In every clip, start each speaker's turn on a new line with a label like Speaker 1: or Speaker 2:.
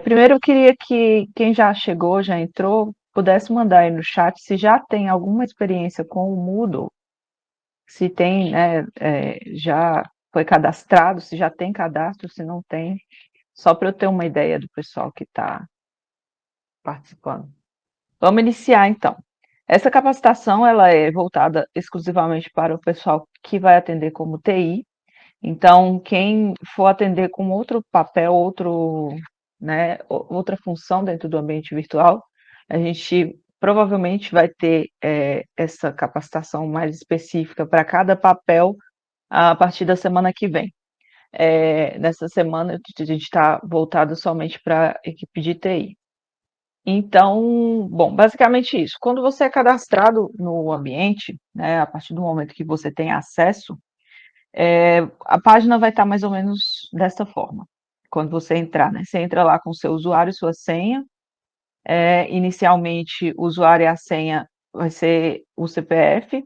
Speaker 1: Primeiro eu queria que quem já chegou, já entrou, pudesse mandar aí no chat se já tem alguma experiência com o Moodle, se tem, né, já foi cadastrado, se já tem cadastro, se não tem, só para eu ter uma ideia do pessoal que está participando. Vamos iniciar então. Essa capacitação ela é voltada exclusivamente para o pessoal que vai atender como TI. Então, quem for atender com outro papel, né, outra função dentro do ambiente virtual, a gente provavelmente vai ter essa capacitação mais específica para cada papel a partir da semana que vem. Nessa semana a gente está voltado somente para a equipe de TI. Então, bom, basicamente isso. Quando você é cadastrado no ambiente, né, a partir do momento que você tem acesso, a página vai estar mais ou menos desta forma. Quando você entrar, né? Você entra lá com seu usuário e sua senha. Inicialmente, o usuário e a senha vai ser o CPF,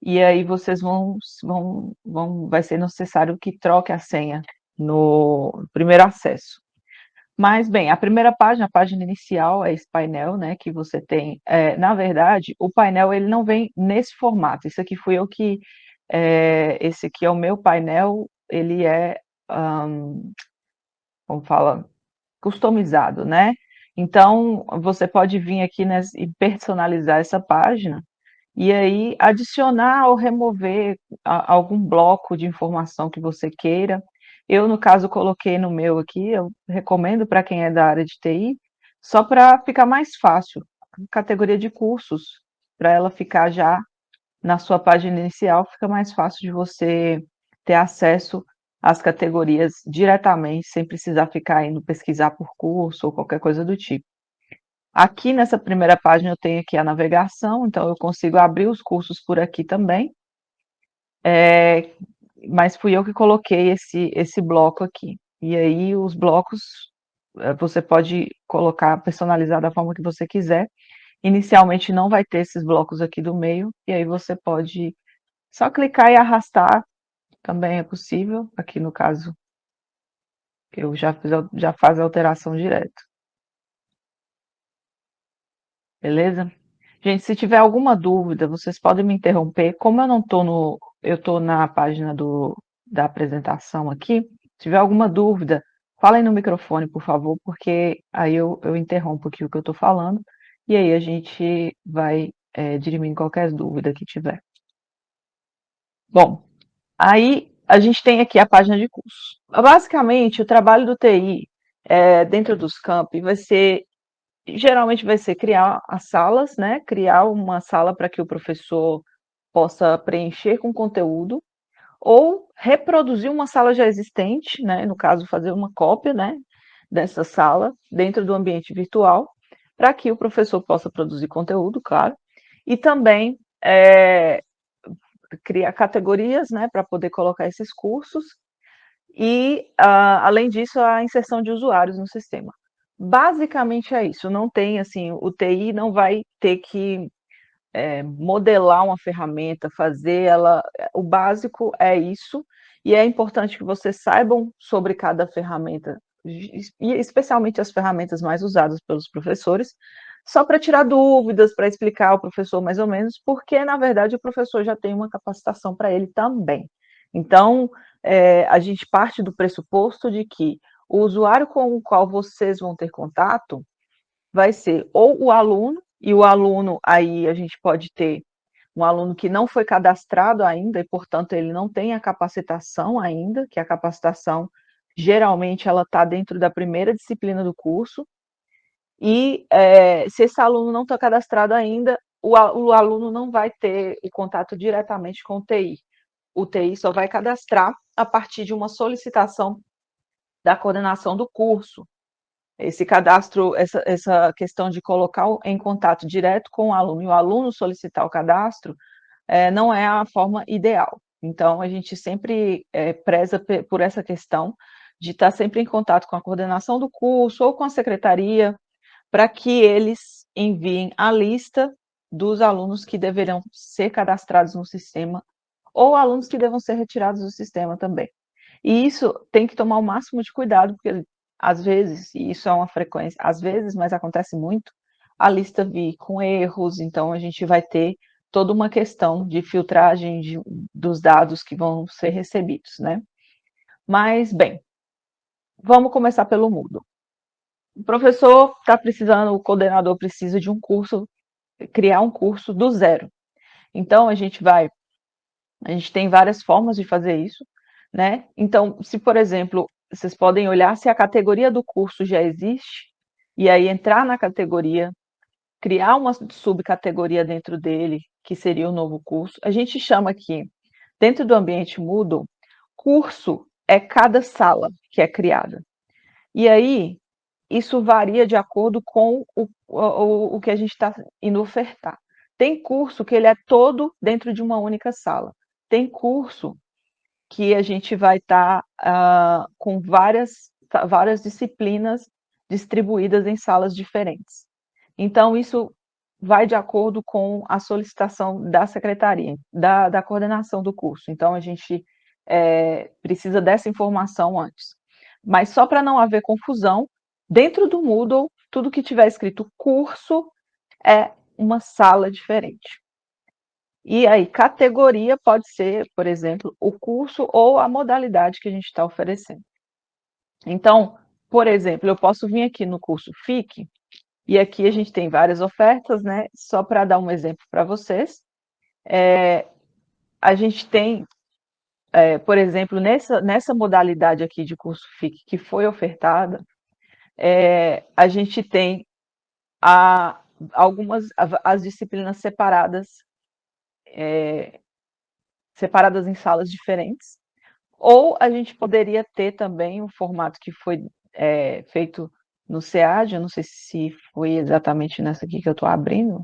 Speaker 1: e aí vocês vai ser necessário que troque a senha no primeiro acesso. Mas, bem, a primeira página, a página inicial, é esse painel, né, que você tem. Na verdade, o painel ele não vem nesse formato. Isso aqui fui eu que. Esse aqui é o meu painel, ele é, como fala, customizado, né? Então, você pode vir aqui e personalizar essa página e aí adicionar ou remover algum bloco de informação que você queira. Eu, no caso, coloquei no meu aqui, eu recomendo para quem é da área de TI, só para ficar mais fácil, categoria de cursos, para ela ficar já na sua página inicial, fica mais fácil de você ter acesso às categorias diretamente, sem precisar ficar indo pesquisar por curso ou qualquer coisa do tipo. Aqui nessa primeira página eu tenho aqui a navegação, então eu consigo abrir os cursos por aqui também, mas fui eu que coloquei esse bloco aqui. E aí os blocos você pode colocar, personalizar da forma que você quiser. Inicialmente não vai ter esses blocos aqui do meio, e aí você pode só clicar e arrastar, também é possível. Aqui no caso, eu já faz a alteração direto, beleza? Gente, se tiver alguma dúvida, vocês podem me interromper. Como eu não estou eu estou na página da apresentação aqui. Se tiver alguma dúvida, falem no microfone, por favor, porque aí eu interrompo aqui o que eu estou falando e aí a gente vai dirimir qualquer dúvida que tiver. Bom, aí a gente tem aqui a página de curso. Basicamente, o trabalho do TI dentro dos campi geralmente vai ser criar as salas, né? Criar uma sala para que o professor possa preencher com conteúdo, ou reproduzir uma sala já existente, né? No caso, fazer uma cópia, né? Dessa sala dentro do ambiente virtual, para que o professor possa produzir conteúdo, claro, e também criar categorias, né? Para poder colocar esses cursos e, além disso, a inserção de usuários no sistema. Basicamente é isso, não tem assim, o TI não vai ter que modelar uma ferramenta, fazer ela. O básico é isso, e é importante que vocês saibam sobre cada ferramenta, e especialmente as ferramentas mais usadas pelos professores, só para tirar dúvidas, para explicar ao professor mais ou menos, porque na verdade o professor já tem uma capacitação para ele também. Então, a gente parte do pressuposto de que o usuário com o qual vocês vão ter contato vai ser ou o aluno, e o aluno aí a gente pode ter um aluno que não foi cadastrado ainda e, portanto, ele não tem a capacitação ainda, que a capacitação geralmente ela está dentro da primeira disciplina do curso, e se esse aluno não está cadastrado ainda, o aluno não vai ter o contato diretamente com o TI. O TI só vai cadastrar a partir de uma solicitação da coordenação do curso. Esse cadastro, essa questão de colocar em contato direto com o aluno e o aluno solicitar o cadastro, não é a forma ideal. Então, a gente sempre preza por essa questão de estar sempre em contato com a coordenação do curso ou com a secretaria, para que eles enviem a lista dos alunos que deverão ser cadastrados no sistema ou alunos que devam ser retirados do sistema também. E isso tem que tomar o máximo de cuidado, porque às vezes, e isso é uma frequência, às vezes, mas acontece muito, a lista vir com erros, então a gente vai ter toda uma questão de filtragem dos dados que vão ser recebidos, né? Mas, bem, vamos começar pelo Moodle. O professor está precisando, o coordenador precisa de um curso, criar um curso do zero. Então, a gente tem várias formas de fazer isso, né? Então, se, por exemplo, vocês podem olhar se a categoria do curso já existe, e aí entrar na categoria, criar uma subcategoria dentro dele, que seria o novo curso. A gente chama aqui, dentro do ambiente Moodle, curso é cada sala que é criada. E aí, isso varia de acordo com o que a gente está indo ofertar. Tem curso que ele é todo dentro de uma única sala. Tem curso que a gente vai estar com várias disciplinas distribuídas em salas diferentes. Então, isso vai de acordo com a solicitação da secretaria, da coordenação do curso. Então, a gente precisa dessa informação antes. Mas só para não haver confusão, dentro do Moodle, tudo que tiver escrito curso é uma sala diferente. E aí, categoria pode ser, por exemplo, o curso ou a modalidade que a gente está oferecendo. Então, por exemplo, eu posso vir aqui no curso FIC, e aqui a gente tem várias ofertas, né? Só para dar um exemplo para vocês. A gente tem, por exemplo, nessa modalidade aqui de curso FIC que foi ofertada, a gente tem algumas as disciplinas separadas em salas diferentes. Ou a gente poderia ter também um formato que foi feito no SEAD, eu não sei se foi exatamente nessa aqui que eu estou abrindo.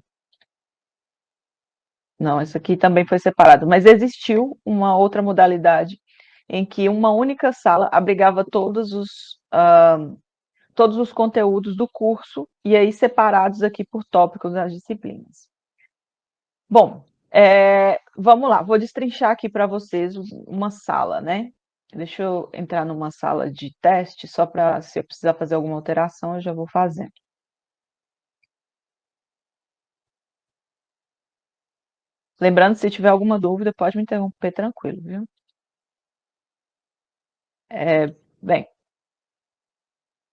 Speaker 1: Não, essa aqui também foi separado, mas existiu uma outra modalidade em que uma única sala abrigava todos os conteúdos do curso, e aí separados aqui por tópicos das disciplinas. Bom, vamos lá, vou destrinchar aqui para vocês uma sala, né? Deixa eu entrar numa sala de teste, só para, se eu precisar fazer alguma alteração, eu já vou fazendo. Lembrando, se tiver alguma dúvida, pode me interromper tranquilo, viu? Bem,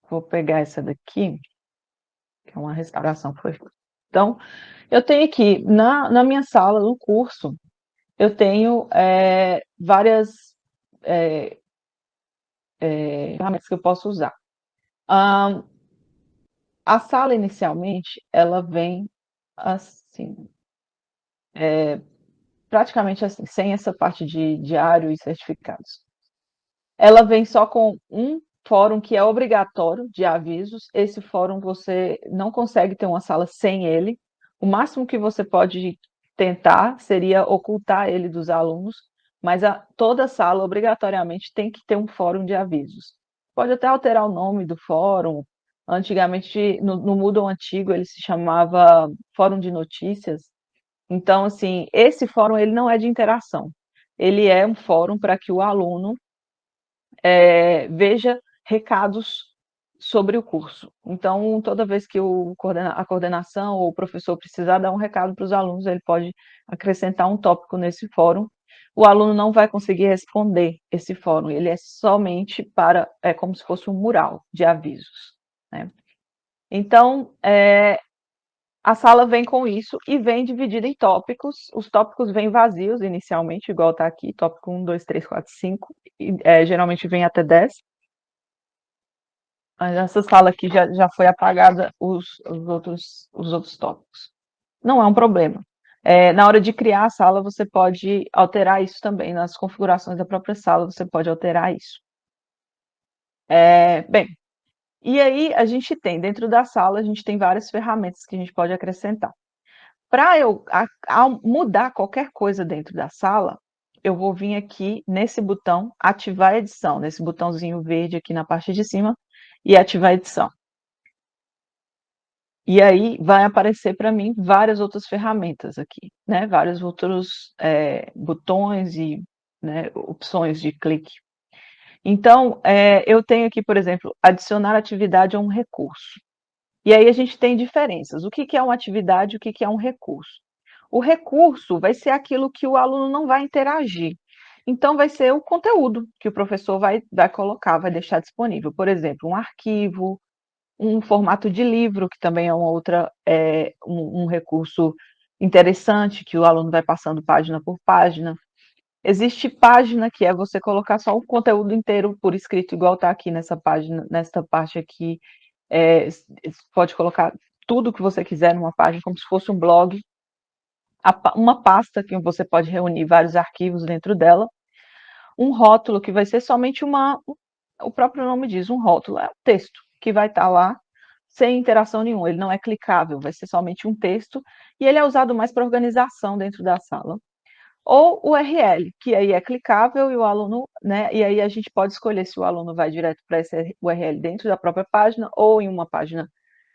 Speaker 1: vou pegar essa daqui, que é uma restauração que foi feita. Então, eu tenho aqui, na minha sala, no curso, eu tenho várias ferramentas que eu posso usar. A sala, inicialmente, ela vem assim, praticamente assim, sem essa parte de diário e certificados. Ela vem só com um fórum que é obrigatório de avisos. Esse fórum você não consegue ter uma sala sem ele. O máximo que você pode tentar seria ocultar ele dos alunos, mas toda sala obrigatoriamente tem que ter um fórum de avisos. Pode até alterar o nome do fórum. Antigamente, no Moodle antigo, ele se chamava Fórum de Notícias. Então, assim, esse fórum ele não é de interação. Ele é um fórum para que o aluno veja recados sobre o curso. Então, toda vez que a coordenação ou o professor precisar dar um recado para os alunos, ele pode acrescentar um tópico nesse fórum. O aluno não vai conseguir responder esse fórum, ele é somente é como se fosse um mural de avisos, né? Então, a sala vem com isso e vem dividida em tópicos. Os tópicos vêm vazios inicialmente, igual está aqui, tópico 1, 2, 3, 4, 5, e, geralmente vem até 10. Mas essa sala aqui já foi apagada os outros tópicos. Não é um problema. Na hora de criar a sala, você pode alterar isso também. Nas configurações da própria sala, você pode alterar isso. Bem, e aí a gente tem, dentro da sala, a gente tem várias ferramentas que a gente pode acrescentar. Para eu mudar qualquer coisa dentro da sala, eu vou vir aqui nesse botão ativar edição, nesse botãozinho verde aqui na parte de cima, e ativar edição. E aí vai aparecer para mim várias outras ferramentas aqui, né? Vários outros botões e, né, opções de clique. Então, eu tenho aqui, por exemplo, adicionar atividade a um recurso. E aí a gente tem diferenças. O que que é uma atividade e o que que é um recurso? O recurso vai ser aquilo que o aluno não vai interagir. Então, vai ser o conteúdo que o professor vai colocar, vai deixar disponível. Por exemplo, um arquivo, um formato de livro, que também é uma outra, um recurso interessante, que o aluno vai passando página por página. Existe página, que é você colocar só o conteúdo inteiro por escrito, igual está aqui nessa página, nesta parte aqui. Pode colocar tudo que você quiser numa página, como se fosse um blog. Uma pasta que você pode reunir vários arquivos dentro dela. Um rótulo que vai ser somente o próprio nome diz, um rótulo, é um texto que vai estar lá sem interação nenhuma, ele não é clicável, vai ser somente um texto, e ele é usado mais para organização dentro da sala. Ou o URL, que aí é clicável e o aluno, né, e aí a gente pode escolher se o aluno vai direto para esse URL dentro da própria página ou em uma página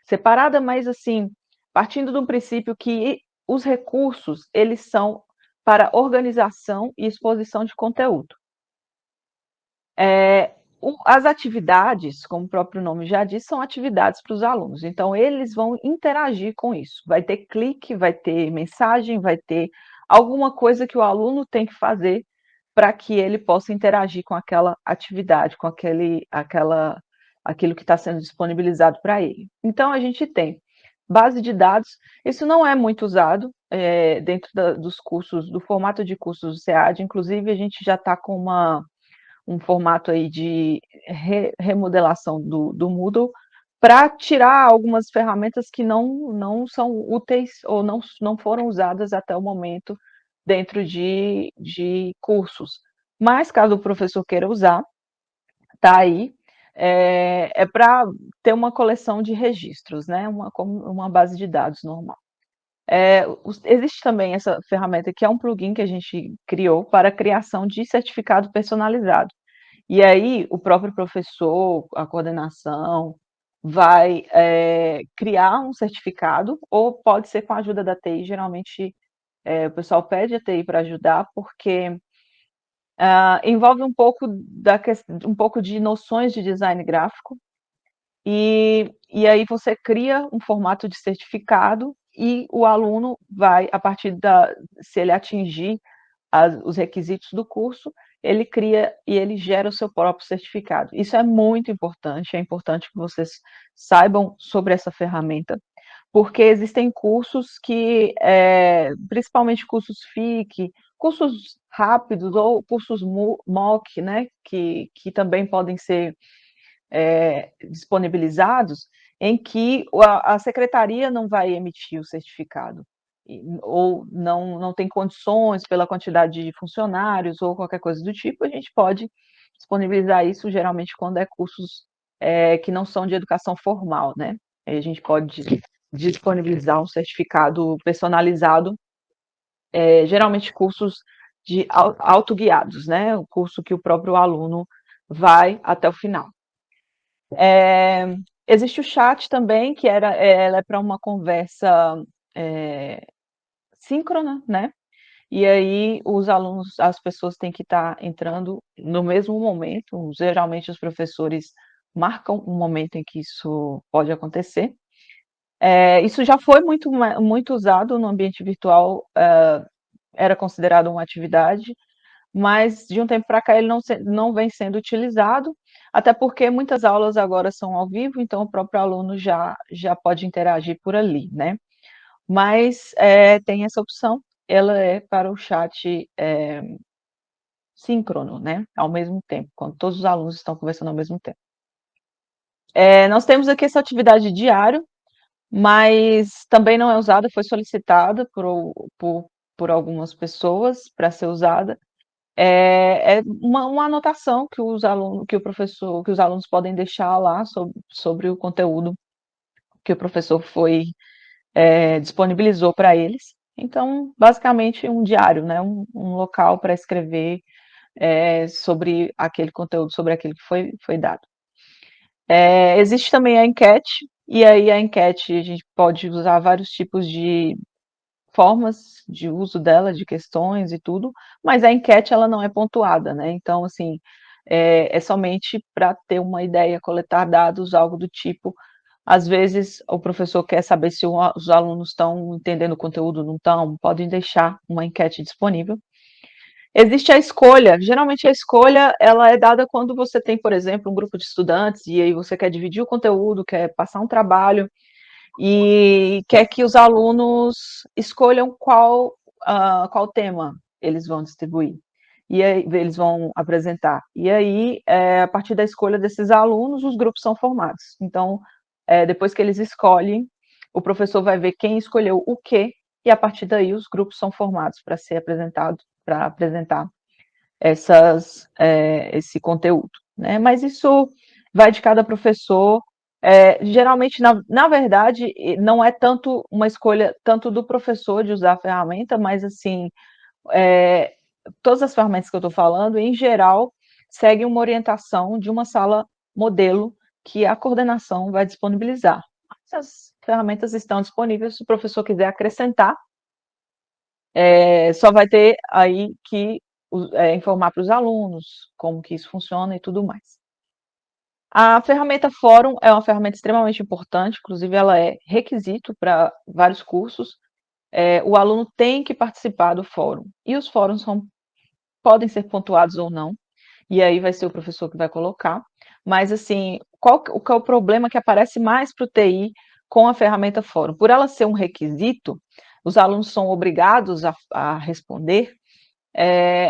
Speaker 1: separada, mas assim, partindo do princípio que os recursos, eles são para organização e exposição de conteúdo. As atividades, como o próprio nome já diz, são atividades para os alunos, então eles vão interagir com isso. Vai ter clique, vai ter mensagem, vai ter alguma coisa que o aluno tem que fazer para que ele possa interagir com aquela atividade, com aquilo que está sendo disponibilizado para ele. Então, a gente tem base de dados, isso não é muito usado dentro dos cursos, do formato de cursos do SEAD, inclusive a gente já está com um formato aí de remodelação do Moodle para tirar algumas ferramentas que não são úteis ou não foram usadas até o momento dentro de cursos. Mas caso o professor queira usar, tá aí, para ter uma coleção de registros, né, como uma base de dados normal. Existe também essa ferramenta que é um plugin que a gente criou para a criação de certificado personalizado. E aí, o próprio professor, a coordenação, vai criar um certificado, ou pode ser com a ajuda da TI. Geralmente, o pessoal pede a TI para ajudar, porque envolve um pouco de noções de design gráfico, e aí você cria um formato de certificado e o aluno vai, a partir se ele atingir os requisitos do curso, ele cria e ele gera o seu próprio certificado. Isso é importante que vocês saibam sobre essa ferramenta, porque existem cursos que, principalmente cursos FIC, cursos rápidos ou cursos MOOC, né, que também podem ser disponibilizados, em que a secretaria não vai emitir o certificado, ou não tem condições pela quantidade de funcionários ou qualquer coisa do tipo, a gente pode disponibilizar isso geralmente quando é cursos que não são de educação formal, né? Aí a gente pode disponibilizar um certificado personalizado, geralmente cursos de autoguiados, né? O curso que o próprio aluno vai até o final. Existe o chat também, que ela é para uma conversa síncrona, né? E aí os alunos, as pessoas têm que estar entrando no mesmo momento. Geralmente os professores marcam um momento em que isso pode acontecer. Isso já foi muito usado no ambiente virtual, era considerado uma atividade, mas de um tempo para cá ele não vem sendo utilizado, até porque muitas aulas agora são ao vivo, então o próprio aluno já pode interagir por ali, né. Mas, tem essa opção, ela é para o chat, síncrono, né, ao mesmo tempo, quando todos os alunos estão conversando ao mesmo tempo. Nós temos aqui essa atividade diário, mas também não é usada, foi solicitada por algumas pessoas para ser usada. É uma anotação que os alunos podem deixar lá sobre o conteúdo que o professor disponibilizou para eles. Então, basicamente, um diário, né? Um local para escrever sobre aquele conteúdo, sobre aquilo que foi dado. Existe também a enquete, e aí a enquete a gente pode usar vários tipos de formas de uso dela, de questões e tudo, mas a enquete ela não é pontuada, né? Então, assim, é somente para ter uma ideia, coletar dados, algo do tipo. Às vezes, o professor quer saber se os alunos estão entendendo o conteúdo ou não estão, podem deixar uma enquete disponível. Existe a escolha, geralmente a escolha ela é dada quando você tem, por exemplo, um grupo de estudantes e aí você quer dividir o conteúdo, quer passar um trabalho e quer que os alunos escolham qual tema eles vão distribuir, e aí eles vão apresentar. E aí, a partir da escolha desses alunos, os grupos são formados. Então, depois que eles escolhem, o professor vai ver quem escolheu o quê, e a partir daí os grupos são formados para ser apresentado, para apresentar esse conteúdo, né? Mas isso vai de cada professor. Geralmente, na verdade, não é tanto uma escolha tanto do professor de usar a ferramenta, mas assim, é, todas as ferramentas que eu estou falando, em geral, seguem uma orientação de uma sala modelo que a coordenação vai disponibilizar. Essas ferramentas estão disponíveis, se o professor quiser acrescentar, só vai ter aí que informar para os alunos como que isso funciona e tudo mais. A ferramenta Fórum é uma ferramenta extremamente importante, inclusive ela é requisito para vários cursos. O aluno tem que participar do fórum, e os fóruns podem ser pontuados ou não, e aí vai ser o professor que vai colocar. Mas, assim, qual é o problema que aparece mais para o TI com a ferramenta Fórum? Por ela ser um requisito, os alunos são obrigados a responder.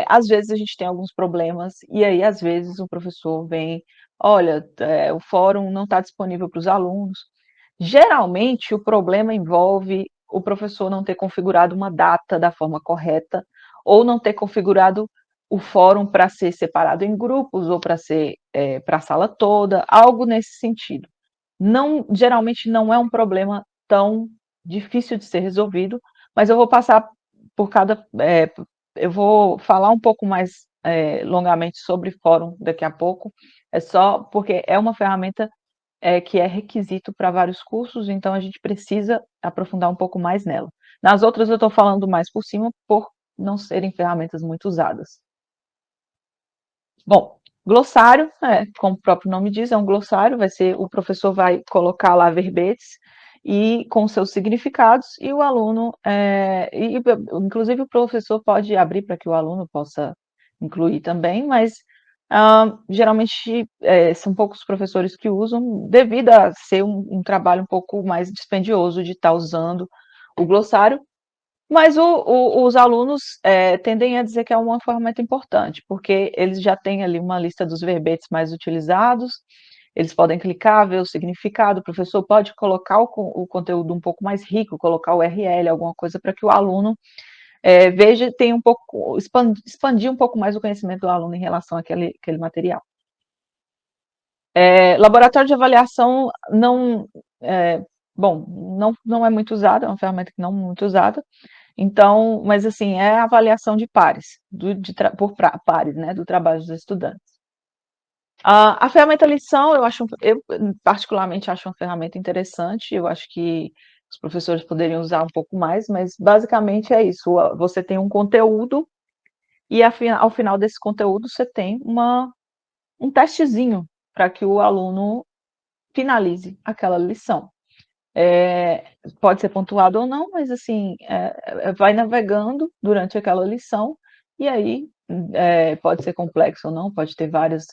Speaker 1: Às vezes a gente tem alguns problemas, e aí às vezes o professor vem, olha, o fórum não está disponível para os alunos. Geralmente o problema envolve o professor não ter configurado uma data da forma correta, ou não ter configurado o fórum para ser separado em grupos, ou para ser para a sala toda, algo nesse sentido. Não, geralmente não é um problema tão difícil de ser resolvido, mas eu vou passar por cada, eu vou falar um pouco mais longamente sobre fórum daqui a pouco, é só porque é uma ferramenta que é requisito para vários cursos, então a gente precisa aprofundar um pouco mais nela. Nas outras eu estou falando mais por cima, por não serem ferramentas muito usadas. Bom, glossário, como o próprio nome diz, é um glossário, o professor vai colocar lá verbetes e com seus significados, e o aluno, inclusive o professor pode abrir para que o aluno possa incluir também, mas geralmente são poucos professores que usam, devido a ser um trabalho um pouco mais dispendioso de estar usando o glossário, mas os alunos tendem a dizer que é uma ferramenta importante, porque eles já têm ali uma lista dos verbetes mais utilizados, eles podem clicar, ver o significado, o professor pode colocar o conteúdo um pouco mais rico, colocar o URL, alguma coisa para que o aluno veja, tenha um pouco, expandir um pouco mais o conhecimento do aluno em relação àquele material. Laboratório de avaliação bom, não é muito usado, é uma ferramenta que não é muito usada, então, mas assim, é a avaliação de pares, por pares, né, do trabalho dos estudantes. A ferramenta lição, eu particularmente acho uma ferramenta interessante, eu acho que os professores poderiam usar um pouco mais, mas basicamente é isso, você tem um conteúdo e ao final desse conteúdo você tem um testezinho para que o aluno finalize aquela lição. Pode ser pontuado ou não, mas assim, vai navegando durante aquela lição, e aí pode ser complexo ou não, pode ter vários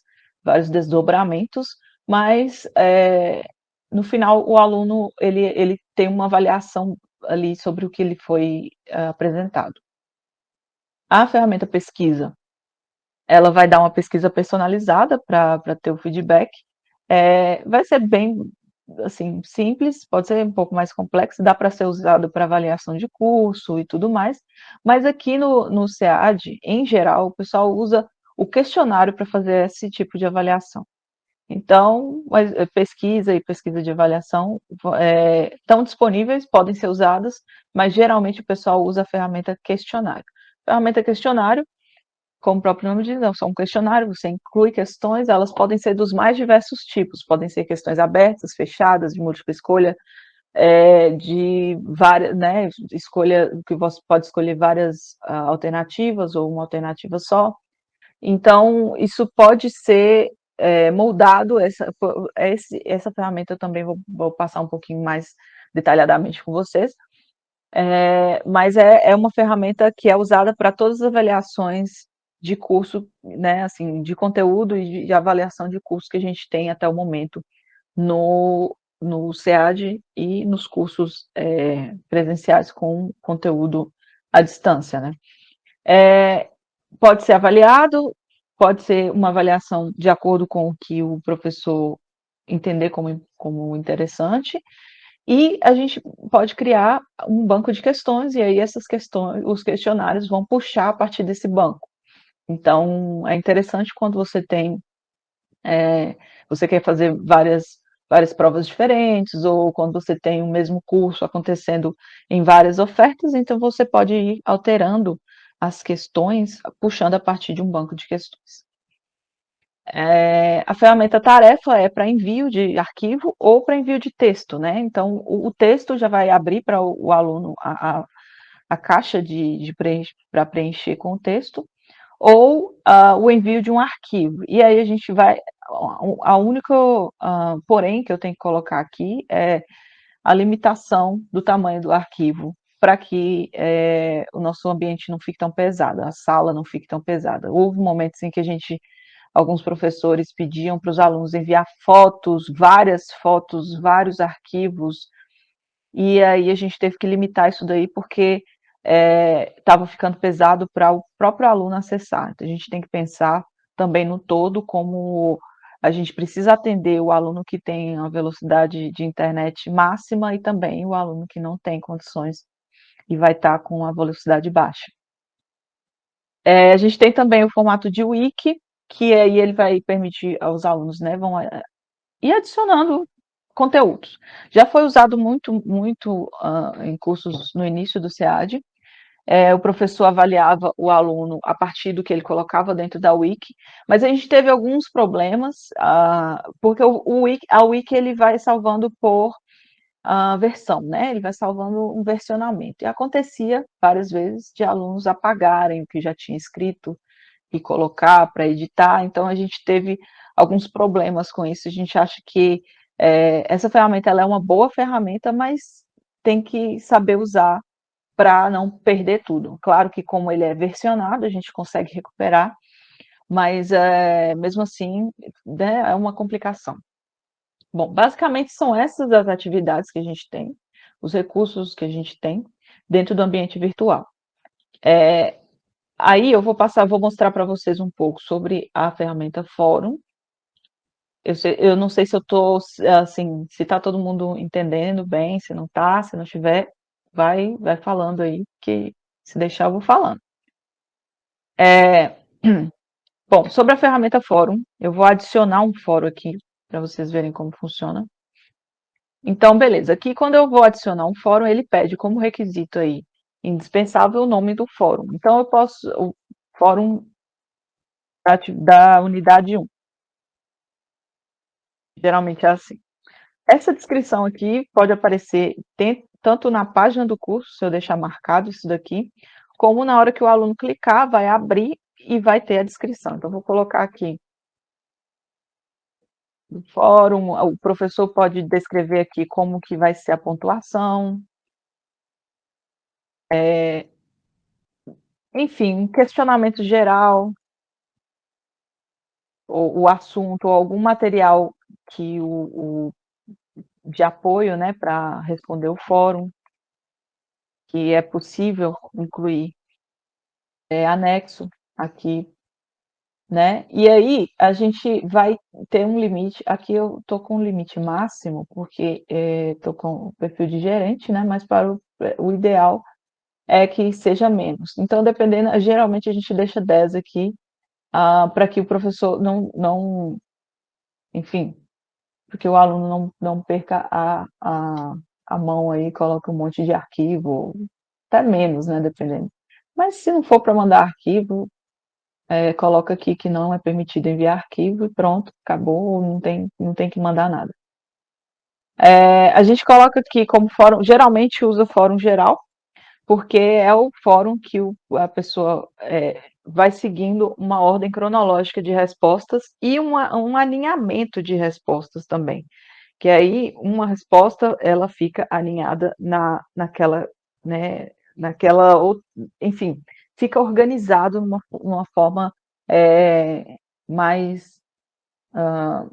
Speaker 1: desdobramentos, mas no final o aluno ele tem uma avaliação ali sobre o que ele foi apresentado. A ferramenta pesquisa, ela vai dar uma pesquisa personalizada para ter o feedback, vai ser bem assim, simples, pode ser um pouco mais complexo, dá para ser usado para avaliação de curso e tudo mais, mas aqui no SEAD, em geral, o pessoal usa o questionário para fazer esse tipo de avaliação. Então, pesquisa e pesquisa de avaliação estão disponíveis, podem ser usadas, mas geralmente o pessoal usa a ferramenta questionário. A ferramenta questionário, como o próprio nome diz, é só um questionário, você inclui questões, elas podem ser dos mais diversos tipos, podem ser questões abertas, fechadas, de múltipla escolha, de várias, né, escolha, que você pode escolher várias alternativas ou uma alternativa só. Então, isso pode ser moldado, essa ferramenta eu também vou passar um pouquinho mais detalhadamente com vocês, mas é uma ferramenta que é usada para todas as avaliações de curso, né, assim, de conteúdo e de avaliação de curso que a gente tem até o momento no SEAD e nos cursos presenciais com conteúdo à distância, né. É, pode ser avaliado, pode ser uma avaliação de acordo com o que o professor entender como interessante, e a gente pode criar um banco de questões, e aí essas questões, os questionários vão puxar a partir desse banco. Então, é interessante quando você quer fazer várias provas diferentes, ou quando você tem o mesmo curso acontecendo em várias ofertas, então você pode ir alterando as questões, puxando a partir de um banco de questões. A ferramenta tarefa é para envio de arquivo ou para envio de texto, né? Então, o texto já vai abrir para o aluno a caixa para preencher com o texto, ou o envio de um arquivo. E aí a gente vai. A única porém que eu tenho que colocar aqui é a limitação do tamanho do arquivo, para que o nosso ambiente não fique tão pesado, a sala não fique tão pesada. Houve momentos em que alguns professores pediam para os alunos enviar fotos, vários arquivos, e aí a gente teve que limitar isso daí porque estava ficando pesado para o próprio aluno acessar. Então a gente tem que pensar também no todo, como a gente precisa atender o aluno que tem a velocidade de internet máxima e também o aluno que não tem condições e vai estar com a velocidade baixa. A gente tem também o formato de wiki, que aí ele vai permitir aos alunos, né, vão ir adicionando conteúdos. Já foi usado muito em cursos no início do SEAD. O professor avaliava o aluno a partir do que ele colocava dentro da wiki, mas a gente teve alguns problemas, porque a wiki ele vai salvando por versão, né? Ele vai salvando um versionamento. E acontecia várias vezes de alunos apagarem o que já tinha escrito e colocar para editar, então a gente teve alguns problemas com isso. A gente acha que essa ferramenta ela é uma boa ferramenta, mas tem que saber usar para não perder tudo. Claro que como ele é versionado, a gente consegue recuperar, mas mesmo assim, né, é uma complicação. Bom, basicamente são essas as atividades que a gente tem, os recursos que a gente tem dentro do ambiente virtual. Aí vou mostrar para vocês um pouco sobre a ferramenta Fórum. Eu não sei se eu estou, assim, se está todo mundo entendendo bem, se não está, se não estiver, vai falando aí, que se deixar eu vou falando. É, bom, sobre a ferramenta Fórum, eu vou adicionar um fórum aqui para vocês verem como funciona. Então, beleza, aqui quando eu vou adicionar um fórum, ele pede como requisito aí indispensável o nome do fórum. Então, eu posso, o fórum da unidade 1, geralmente é assim. Essa descrição aqui pode aparecer tanto na página do curso, se eu deixar marcado isso daqui, como na hora que o aluno clicar, vai abrir e vai ter a descrição. Então, vou colocar aqui no fórum, o professor pode descrever aqui como que vai ser a pontuação, enfim, um questionamento geral, ou o assunto, ou algum material que de apoio, né, para responder o fórum, que é possível incluir anexo aqui, né? E aí a gente vai ter um limite. Aqui eu estou com um limite máximo, porque estou com o perfil de gerente, né? Mas para o ideal é que seja menos. Então, dependendo, geralmente a gente deixa 10 aqui, para que o professor enfim, porque o aluno não perca a mão aí, coloca um monte de arquivo, até menos, né? Dependendo. Mas se não for para mandar arquivo, coloca aqui que não é permitido enviar arquivo e pronto, acabou, não tem que mandar nada. A gente coloca aqui como fórum, geralmente usa fórum geral, porque é o fórum que a pessoa vai seguindo uma ordem cronológica de respostas e um alinhamento de respostas também. Que aí uma resposta ela fica alinhada naquela, né, enfim, fica organizado numa forma mais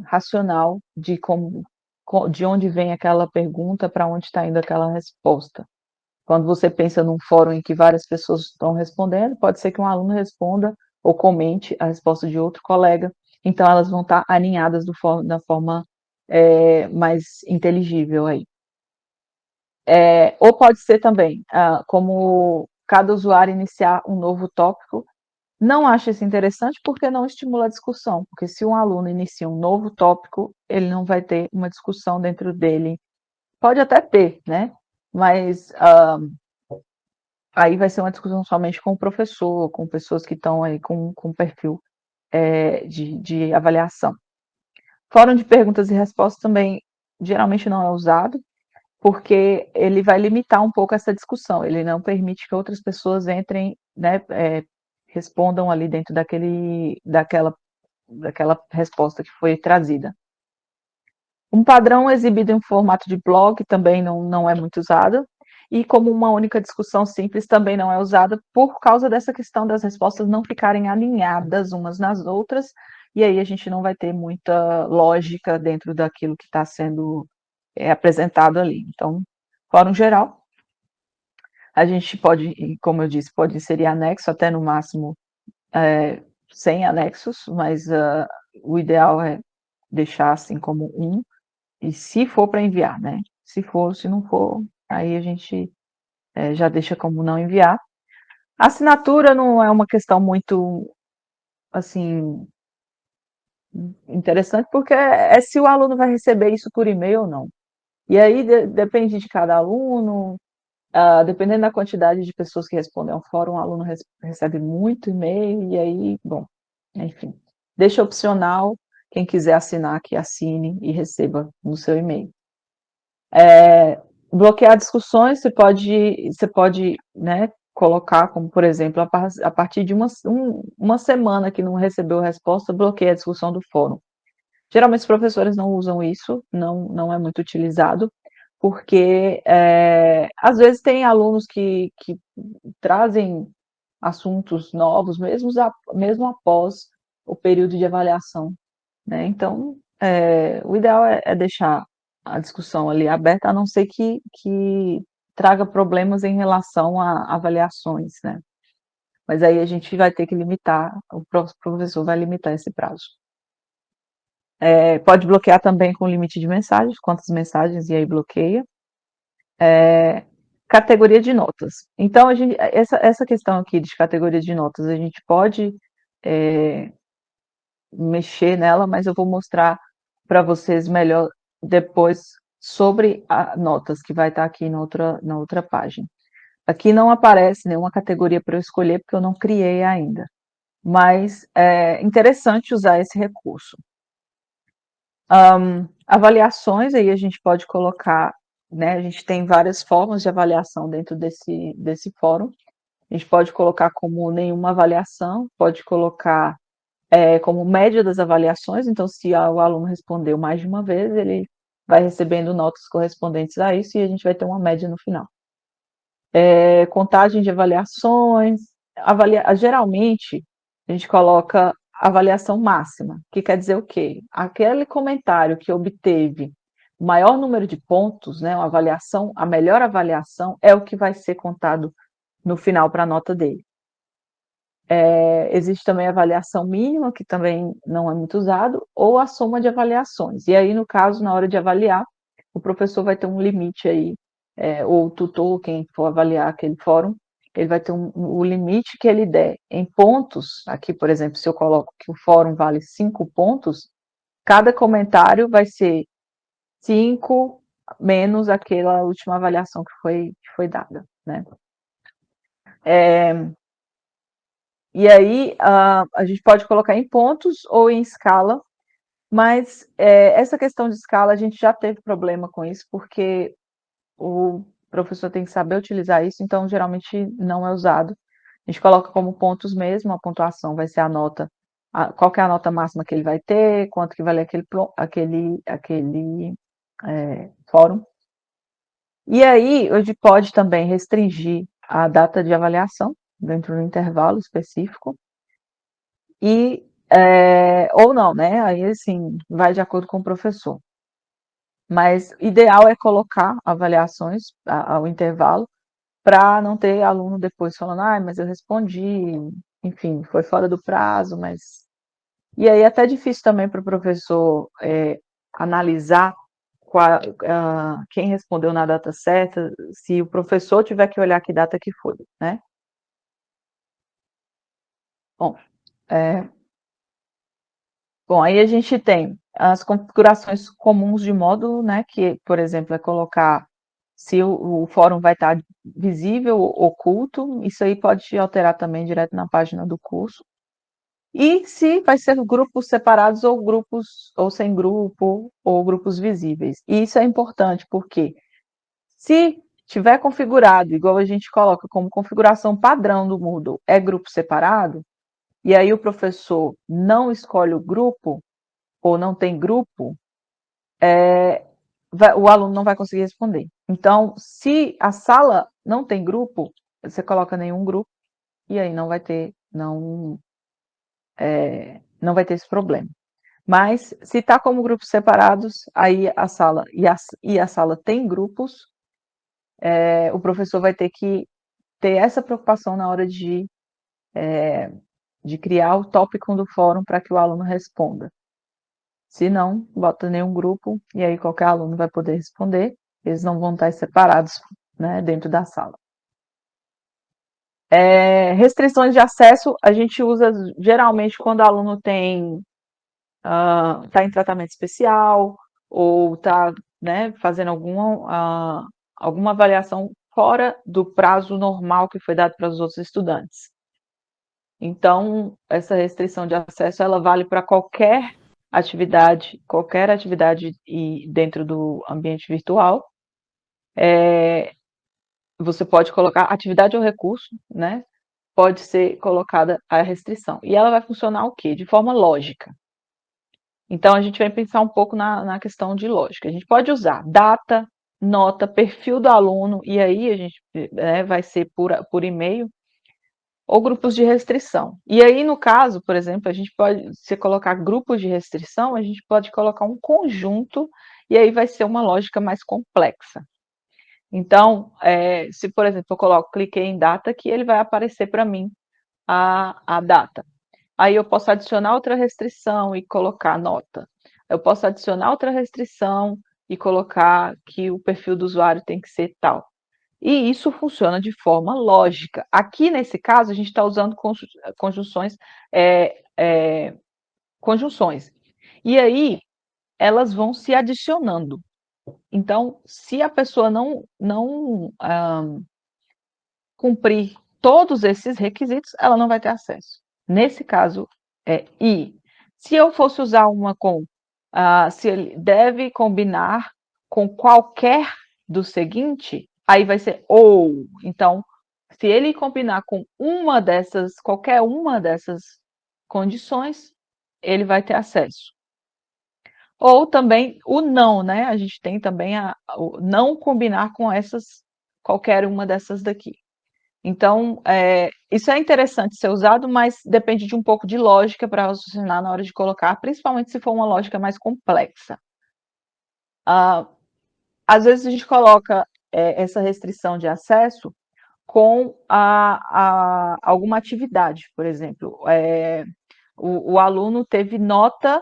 Speaker 1: racional de onde vem aquela pergunta, para onde está indo aquela resposta. Quando você pensa num fórum em que várias pessoas estão respondendo, pode ser que um aluno responda ou comente a resposta de outro colega, então elas vão estar alinhadas da forma mais inteligível aí. Ou pode ser também, como cada usuário iniciar um novo tópico. Não acho isso interessante porque não estimula a discussão, porque se um aluno inicia um novo tópico, ele não vai ter uma discussão dentro dele. Pode até ter, né? Mas aí vai ser uma discussão somente com o professor, com pessoas que estão aí com perfil de avaliação. Fórum de perguntas e respostas também geralmente não é usado, porque ele vai limitar um pouco essa discussão, ele não permite que outras pessoas entrem, né, respondam ali dentro daquela resposta que foi trazida. Um padrão exibido em formato de blog também não é muito usado, e como uma única discussão simples também não é usada por causa dessa questão das respostas não ficarem alinhadas umas nas outras, e aí a gente não vai ter muita lógica dentro daquilo que está sendo apresentado ali. Então, fórum geral, a gente pode, como eu disse, pode inserir anexo até no máximo sem anexos, mas o ideal é deixar assim como um, e se for para enviar, né? Se não for, aí a gente já deixa como não enviar. A assinatura não é uma questão muito, assim, interessante, porque é se o aluno vai receber isso por e-mail ou não. E aí depende de cada aluno, dependendo da quantidade de pessoas que respondem ao fórum, o aluno recebe muito e-mail, e aí, bom, enfim. Deixa opcional, quem quiser assinar, que assine e receba no seu e-mail. Bloquear discussões, você pode, né, colocar como, por exemplo, a partir de uma semana que não recebeu resposta, bloqueia a discussão do fórum. Geralmente os professores não usam isso, não é muito utilizado, porque às vezes tem alunos que trazem assuntos novos, mesmo após o período de avaliação, né? Então, o ideal é deixar a discussão ali aberta, a não ser que traga problemas em relação a avaliações, né? Mas aí a gente vai ter que limitar, o professor vai limitar esse prazo. Pode bloquear também com limite de mensagens, quantas mensagens, e aí bloqueia. Categoria de notas. Então, essa questão aqui de categoria de notas, a gente pode mexer nela, mas eu vou mostrar para vocês melhor depois sobre notas, que vai estar aqui na outra página. Aqui não aparece nenhuma categoria para eu escolher, porque eu não criei ainda. Mas é interessante usar esse recurso. Avaliações, aí a gente pode colocar, né? A gente tem várias formas de avaliação dentro desse fórum. A gente pode colocar como nenhuma avaliação, pode colocar como média das avaliações, então se o aluno respondeu mais de uma vez, ele vai recebendo notas correspondentes a isso e a gente vai ter uma média no final. Contagem de avaliações, geralmente a gente coloca avaliação máxima, que quer dizer o quê? Aquele comentário que obteve o maior número de pontos, né, a melhor avaliação é o que vai ser contado no final para a nota dele. Existe também a avaliação mínima, que também não é muito usado, ou a soma de avaliações. E aí, no caso, na hora de avaliar, o professor vai ter um limite aí, ou o tutor, quem for avaliar aquele fórum, ele vai ter o limite que ele der em pontos. Aqui, por exemplo, se eu coloco que o fórum vale 5 pontos, cada comentário vai ser 5 menos aquela última avaliação que foi dada, né? E aí, a gente pode colocar em pontos ou em escala, mas essa questão de escala, a gente já teve problema com isso, porque o professor tem que saber utilizar isso, então geralmente não é usado. A gente coloca como pontos mesmo, a pontuação vai ser a nota, qual que é a nota máxima que ele vai ter, quanto que vale aquele fórum. E aí, a gente pode também restringir a data de avaliação dentro do intervalo específico, e, ou não, né? Aí, assim, vai de acordo com o professor. Mas ideal é colocar avaliações ao intervalo, para não ter aluno depois falando, ah, mas eu respondi, enfim, foi fora do prazo, mas. E aí é até difícil também para o professor analisar quem respondeu na data certa, se o professor tiver que olhar que data que foi, né? Bom, é, bom, aí a gente tem as configurações comuns de módulo, né? Que, por exemplo, é colocar se o fórum vai estar visível ou oculto, isso aí pode alterar também direto na página do curso. E se vai ser grupos separados ou grupos ou sem grupo ou grupos visíveis. E isso é importante porque se tiver configurado, igual a gente coloca como configuração padrão do Moodle, é grupo separado, e aí o professor não escolhe o grupo ou não tem grupo, o aluno não vai conseguir responder. Então, se a sala não tem grupo, você coloca nenhum grupo e aí não vai ter esse problema. Mas se está como grupos separados, aí a sala e a sala tem grupos, o professor vai ter que ter essa preocupação na hora de criar o tópico do fórum para que o aluno responda. Se não, bota nenhum grupo e aí qualquer aluno vai poder responder, eles não vão estar separados, né, dentro da sala. Restrições de acesso a gente usa geralmente quando o aluno está em tratamento especial ou está, né, fazendo alguma avaliação fora do prazo normal que foi dado para os outros estudantes. Então, essa restrição de acesso ela vale para qualquer atividade dentro do ambiente virtual. Você pode colocar atividade ou recurso, né? Pode ser colocada a restrição. E ela vai funcionar o quê? De forma lógica. Então, a gente vai pensar um pouco na questão de lógica. A gente pode usar data, nota, perfil do aluno, e aí a gente vai ser por e-mail, ou grupos de restrição. E aí, no caso, por exemplo, a gente pode, se colocar grupos de restrição, a gente pode colocar um conjunto, e aí vai ser uma lógica mais complexa. Então, se, por exemplo, cliquei em data, que ele vai aparecer para mim a data. Aí eu posso adicionar outra restrição e colocar nota. Eu posso adicionar outra restrição e colocar que o perfil do usuário tem que ser tal. E isso funciona de forma lógica. Aqui, nesse caso, a gente está usando conjunções, conjunções. E aí, elas vão se adicionando. Então, se a pessoa não cumprir todos esses requisitos, ela não vai ter acesso. Nesse caso, e. Se eu fosse usar uma se ele deve combinar com qualquer do seguinte, aí vai ser ou. Então, se ele combinar com qualquer uma dessas condições, ele vai ter acesso. Ou também o não, né? A gente tem também o não combinar com qualquer uma dessas daqui. Então, isso é interessante ser usado, mas depende de um pouco de lógica para raciocinar na hora de colocar, principalmente se for uma lógica mais complexa. Às vezes a gente coloca essa restrição de acesso com alguma atividade, por exemplo. O aluno teve nota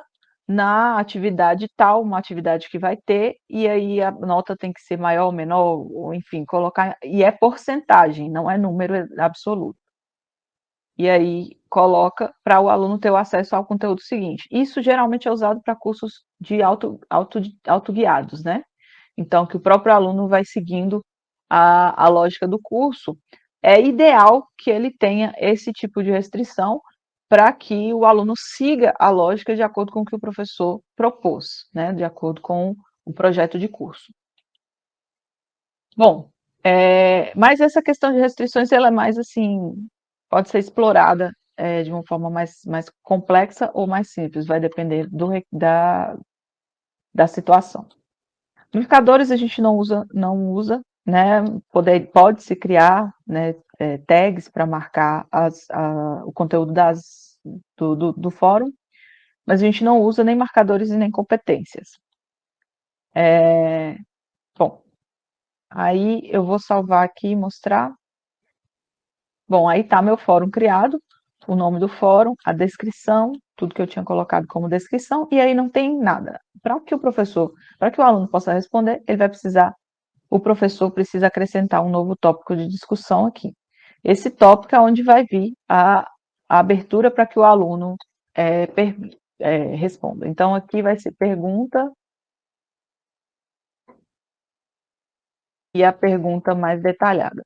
Speaker 1: na atividade tal, uma atividade que vai ter, e aí a nota tem que ser maior ou menor, ou enfim, colocar. E é porcentagem, não é número absoluto. E aí coloca para o aluno ter o acesso ao conteúdo seguinte. Isso geralmente é usado para cursos de autoguiados, né? Então, que o próprio aluno vai seguindo a lógica do curso. É ideal que ele tenha esse tipo de restrição para que o aluno siga a lógica de acordo com o que o professor propôs, né? De acordo com o projeto de curso. Bom, Mas essa questão de restrições, ela é mais assim, pode ser explorada de uma forma mais complexa ou mais simples, vai depender da situação. Marcadores a gente não usa, né? Pode-se criar, né, tags para marcar o conteúdo do fórum, mas a gente não usa nem marcadores e nem competências. É, bom, aí eu vou salvar aqui e mostrar. Bom, aí está meu fórum criado, o nome do fórum, a descrição, tudo que eu tinha colocado como descrição, e aí não tem nada. Para que o aluno possa responder, o professor precisa acrescentar um novo tópico de discussão aqui. Esse tópico é onde vai vir a abertura para que o aluno responda. Então, aqui vai ser pergunta e a pergunta mais detalhada.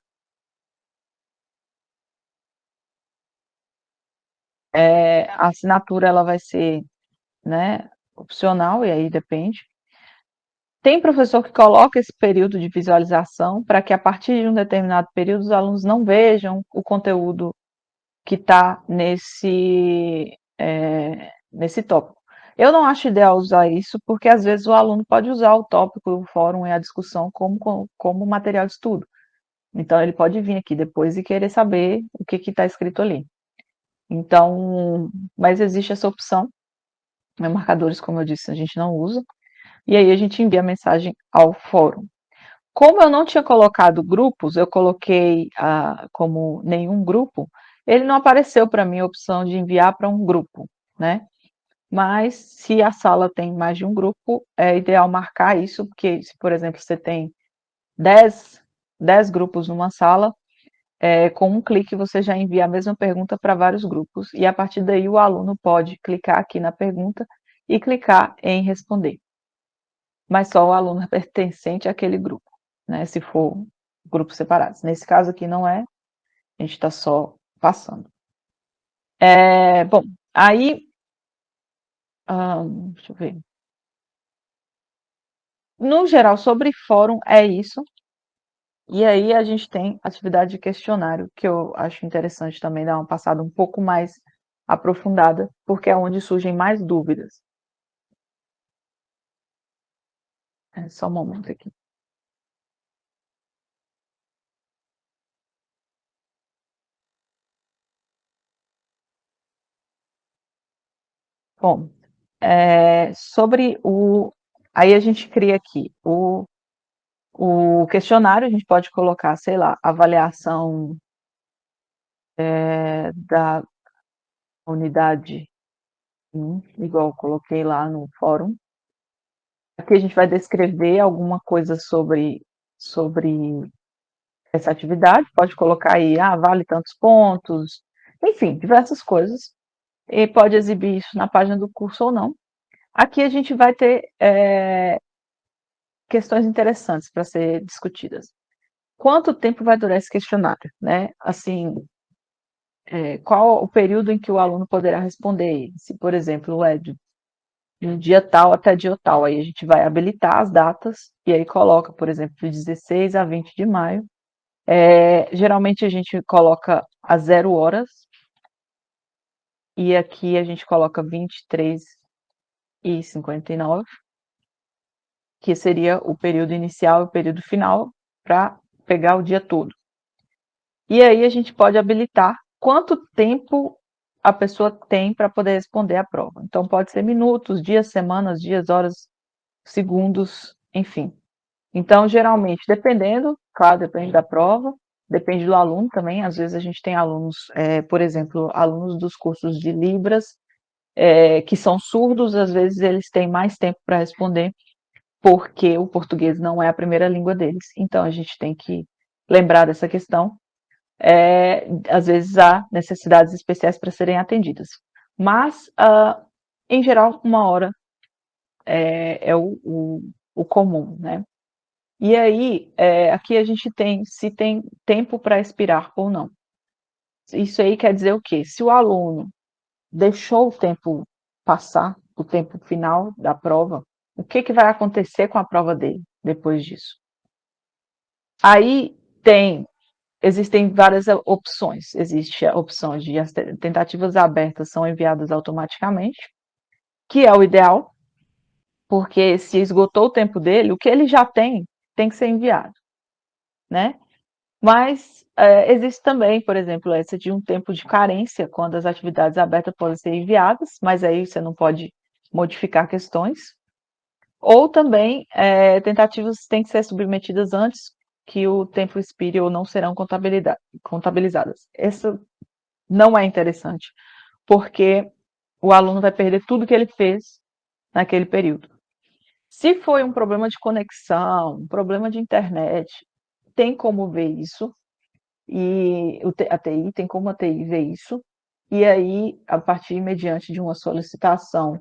Speaker 1: A assinatura ela vai ser, né, opcional, e aí depende. Tem professor que coloca esse período de visualização para que a partir de um determinado período os alunos não vejam o conteúdo que está nesse tópico. Eu não acho ideal usar isso, porque às vezes o aluno pode usar o tópico, o fórum e a discussão como material de estudo. Então ele pode vir aqui depois e querer saber o que está escrito ali. Então, mas existe essa opção. Marcadores, como eu disse, a gente não usa. E aí a gente envia a mensagem ao fórum. Como eu não tinha colocado grupos, eu coloquei como nenhum grupo, ele não apareceu para mim a opção de enviar para um grupo, né? Mas se a sala tem mais de um grupo, é ideal marcar isso, porque se, por exemplo, você tem 10, 10 grupos numa sala, com um clique você já envia a mesma pergunta para vários grupos, e a partir daí o aluno pode clicar aqui na pergunta e clicar em responder. Mas só o aluno pertencente àquele grupo, né? Se for grupos separados. Nesse caso aqui não é, a gente está só passando. Bom, aí, deixa eu ver. No geral, sobre fórum é isso. E aí a gente tem atividade de questionário, que eu acho interessante também dar uma passada um pouco mais aprofundada, porque é onde surgem mais dúvidas. Só um momento aqui. Bom, sobre o. Aí a gente cria aqui o questionário, a gente pode colocar, sei lá, avaliação da unidade 1, igual eu coloquei lá no fórum. Aqui a gente vai descrever alguma coisa sobre essa atividade, pode colocar aí, vale tantos pontos, enfim, diversas coisas. E pode exibir isso na página do curso ou não. Aqui a gente vai ter questões interessantes para ser discutidas. Quanto tempo vai durar esse questionário, né? Assim, qual o período em que o aluno poderá responder? Se, por exemplo, é de um dia tal até dia tal, aí a gente vai habilitar as datas e aí coloca, por exemplo, de 16 a 20 de maio. Geralmente a gente coloca a 0 horas e aqui a gente coloca 23h59, que seria o período inicial e o período final, para pegar o dia todo. E aí a gente pode habilitar quanto tempo a pessoa tem para poder responder a prova. Então pode ser minutos, dias, semanas, dias, horas, segundos, enfim. Então, geralmente, dependendo, claro, depende da prova, depende do aluno também. Às vezes a gente tem alunos, por exemplo, alunos dos cursos de Libras, que são surdos, às vezes eles têm mais tempo para responder, porque o português não é a primeira língua deles. Então, a gente tem que lembrar dessa questão. Às vezes há necessidades especiais para serem atendidas. Mas, em geral, 1 hora é o comum, né? E aí, aqui a gente tem se tem tempo para expirar ou não. Isso aí quer dizer o quê? Se o aluno deixou o tempo passar, o tempo final da prova, o que vai acontecer com a prova dele depois disso? Aí Tem, existem várias opções. Existe a opção de as tentativas abertas são enviadas automaticamente, que é o ideal, porque se esgotou o tempo dele, o que ele já tem que ser enviado, né. Mas, existe também, por exemplo, essa de um tempo de carência, quando as atividades abertas podem ser enviadas, mas aí você não pode modificar questões. Ou também, tentativas têm que ser submetidas antes que o tempo expire ou não serão contabilizadas. Essa não é interessante, porque o aluno vai perder tudo que ele fez naquele período. Se foi um problema de conexão, um problema de internet, tem como ver isso, e a TI tem como a TI ver isso, e aí, a partir mediante de uma solicitação,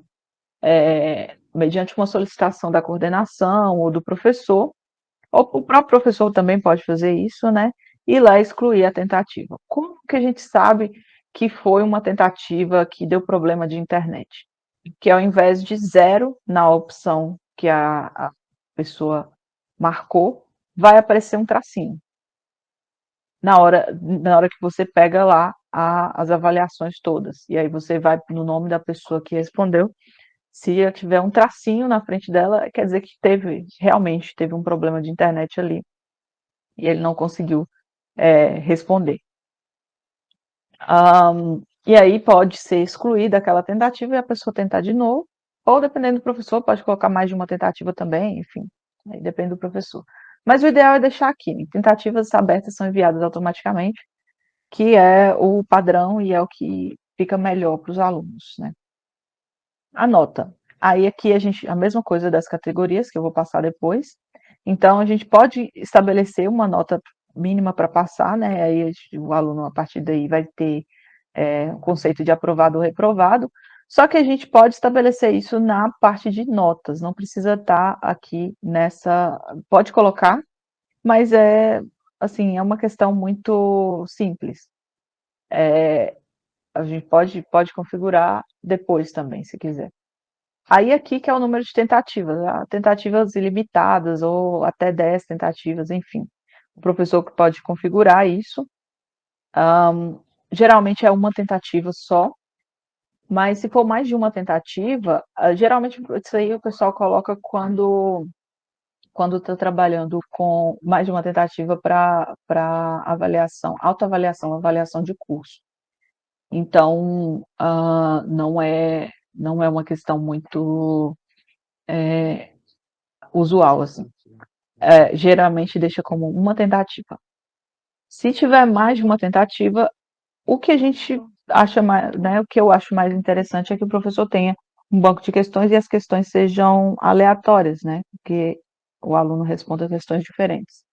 Speaker 1: mediante uma solicitação da coordenação ou do professor, ou o próprio professor também pode fazer isso, né, ir lá excluir a tentativa. Como que a gente sabe que foi uma tentativa que deu problema de internet? Que ao invés de 0 na opção que a pessoa marcou, vai aparecer um tracinho. Na hora que você pega lá as avaliações todas, e aí você vai no nome da pessoa que respondeu, se tiver um tracinho na frente dela, quer dizer que realmente teve um problema de internet ali, e ele não conseguiu, responder. E aí pode ser excluída aquela tentativa e a pessoa tentar de novo, ou dependendo do professor, pode colocar mais de uma tentativa também, enfim, aí depende do professor. Mas o ideal é deixar aqui, né, tentativas abertas são enviadas automaticamente, que é o padrão e é o que fica melhor para os alunos, né. A nota. Aí aqui a mesma coisa das categorias, que eu vou passar depois. Então a gente pode estabelecer uma nota mínima para passar, né, aí o aluno a partir daí vai ter, o conceito de aprovado ou reprovado, só que a gente pode estabelecer isso na parte de notas, não precisa estar aqui nessa, pode colocar, mas assim, é uma questão muito simples. A gente pode configurar depois também, se quiser. Aí aqui que é o número de tentativas, tentativas ilimitadas ou até 10 tentativas, enfim. O professor que pode configurar isso. Geralmente é uma tentativa só, mas se for mais de uma tentativa, geralmente isso aí o pessoal coloca quando está trabalhando com mais de uma tentativa para avaliação, autoavaliação, avaliação de curso. Então, não é uma questão muito usual, assim. Geralmente deixa como uma tentativa. Se tiver mais de uma tentativa, o que a gente acha mais, né, o que eu acho mais interessante é que o professor tenha um banco de questões e as questões sejam aleatórias, né, porque o aluno responda questões diferentes.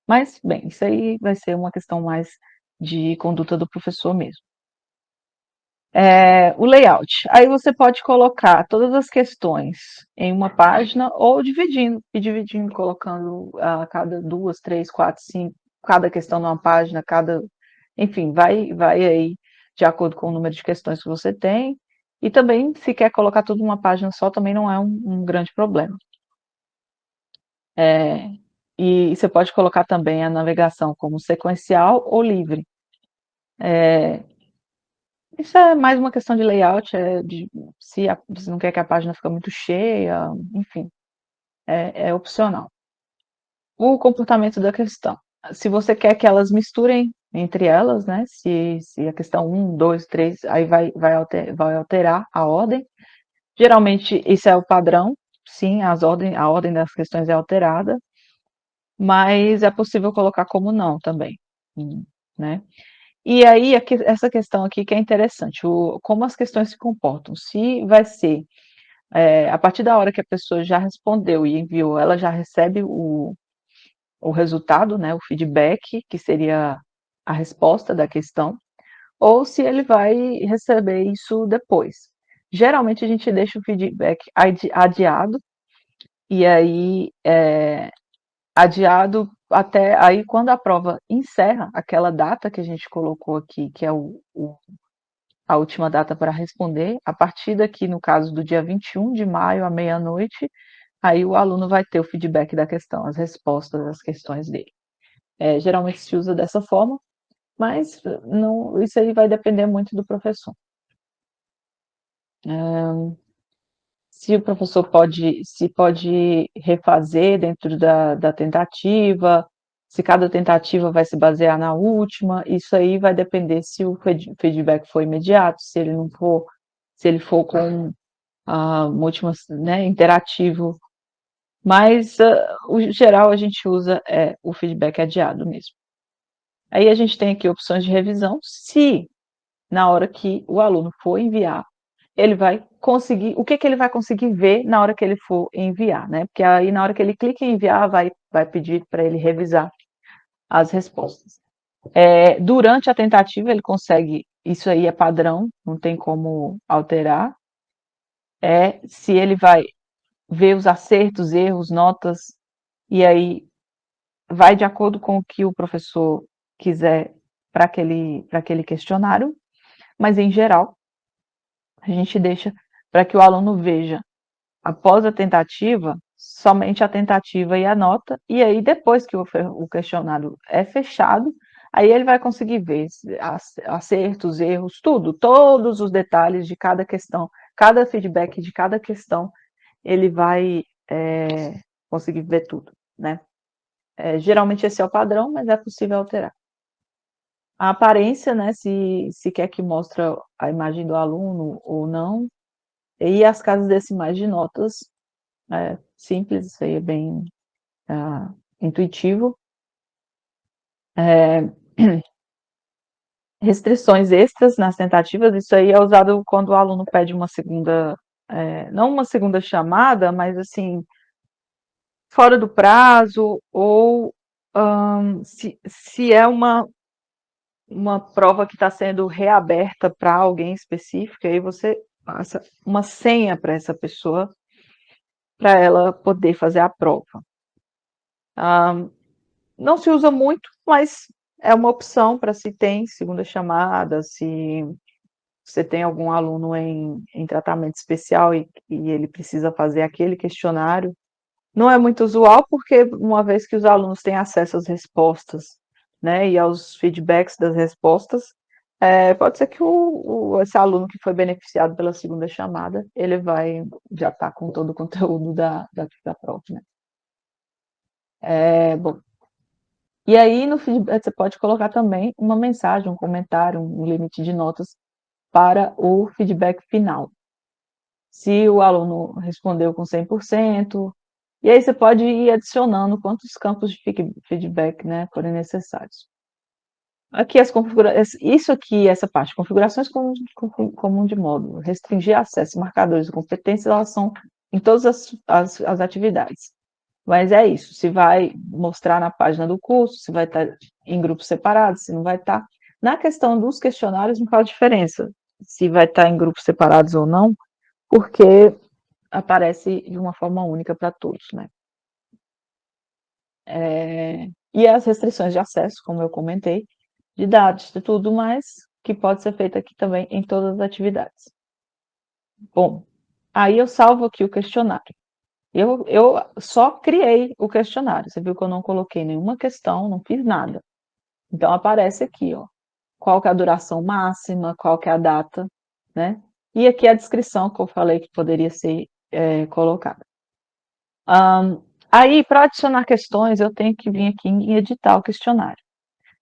Speaker 1: Mas, bem, isso aí vai ser uma questão mais de conduta do professor mesmo. O layout. Aí você pode colocar todas as questões em uma página ou dividindo, colocando a cada 2, 3, 4, 5, cada questão numa página, enfim, vai aí de acordo com o número de questões que você tem. E também, se quer colocar tudo numa página só, também não é um grande problema. É, e você pode colocar também a navegação como sequencial ou livre. Isso é mais uma questão de layout, se não quer que a página fique muito cheia, enfim, é opcional. O comportamento da questão. Se você quer que elas misturem entre elas, né? Se a questão 1, 2, 3, aí vai alterar a ordem. Geralmente, isso é o padrão, sim, a ordem das questões é alterada, mas é possível colocar como não também, né? E aí, essa questão aqui que é interessante, como as questões se comportam. Se vai ser, a partir da hora que a pessoa já respondeu e enviou, ela já recebe o resultado, né, o feedback, que seria a resposta da questão, ou se ele vai receber isso depois. Geralmente a gente deixa o feedback adiado, e aí adiado até aí quando a prova encerra, aquela data que a gente colocou aqui, que é a última data para responder, a partir daqui, no caso do dia 21 de maio, à meia-noite, aí o aluno vai ter o feedback da questão, as respostas às questões dele. Geralmente se usa dessa forma, mas não, isso aí vai depender muito do professor. Se o professor pode refazer dentro da tentativa, se cada tentativa vai se basear na última, isso aí vai depender se o feedback for imediato, se ele não for, se ele for com múltiplas, né, interativo, mas o geral a gente usa o feedback adiado mesmo. Aí a gente tem aqui opções de revisão, se na hora que o aluno for enviar, ele vai conseguir, o que que ele vai conseguir ver na hora que ele for enviar, né? Porque aí na hora que ele clica em enviar, vai pedir para ele revisar as respostas. Durante a tentativa, ele consegue, isso aí é padrão, não tem como alterar, se ele vai ver os acertos, erros, notas, e aí vai de acordo com o que o professor quiser para aquele questionário, mas em geral, a gente deixa para que o aluno veja, após a tentativa, somente a tentativa e a nota, e aí depois que o questionário é fechado, aí ele vai conseguir ver acertos, erros, tudo, todos os detalhes de cada questão, cada feedback de cada questão, ele vai conseguir ver tudo, né? Geralmente esse é o padrão, mas é possível alterar. A aparência, né, se quer que mostre a imagem do aluno ou não, e as casas decimais de notas, simples, isso aí é bem intuitivo. Restrições extras nas tentativas, isso aí é usado quando o aluno pede uma segunda, não uma segunda chamada, mas assim, fora do prazo, ou se é uma prova que está sendo reaberta para alguém específico, aí você passa uma senha para essa pessoa, para ela poder fazer a prova. Não se usa muito, mas é uma opção para se tem segunda chamada, se você tem algum aluno em tratamento especial e ele precisa fazer aquele questionário. Não é muito usual, porque uma vez que os alunos têm acesso às respostas, né, e aos feedbacks das respostas, pode ser que esse aluno que foi beneficiado pela segunda chamada, ele vai já estar com todo o conteúdo da prova, né? Bom, e aí no feedback você pode colocar também uma mensagem, um comentário, um limite de notas para o feedback final. Se o aluno respondeu com 100%, e aí você pode ir adicionando quantos campos de feedback, né, forem necessários. Aqui as configurações, isso aqui, essa parte, configurações comum de módulo, restringir acesso, marcadores de competência, elas são em todas as atividades. Mas é isso, se vai mostrar na página do curso, se vai estar em grupos separados, se não vai estar. Na questão dos questionários não faz diferença se vai estar em grupos separados ou não, porque aparece de uma forma única para todos, né? E as restrições de acesso, como eu comentei, de dados, de tudo mais, que pode ser feito aqui também em todas as atividades. Bom, aí eu salvo aqui o questionário. Eu só criei o questionário, você viu que eu não coloquei nenhuma questão, não fiz nada. Então aparece aqui, ó, qual que é a duração máxima, qual que é a data, né? E aqui a descrição que eu falei que poderia ser colocada. Aí, para adicionar questões, eu tenho que vir aqui em editar o questionário.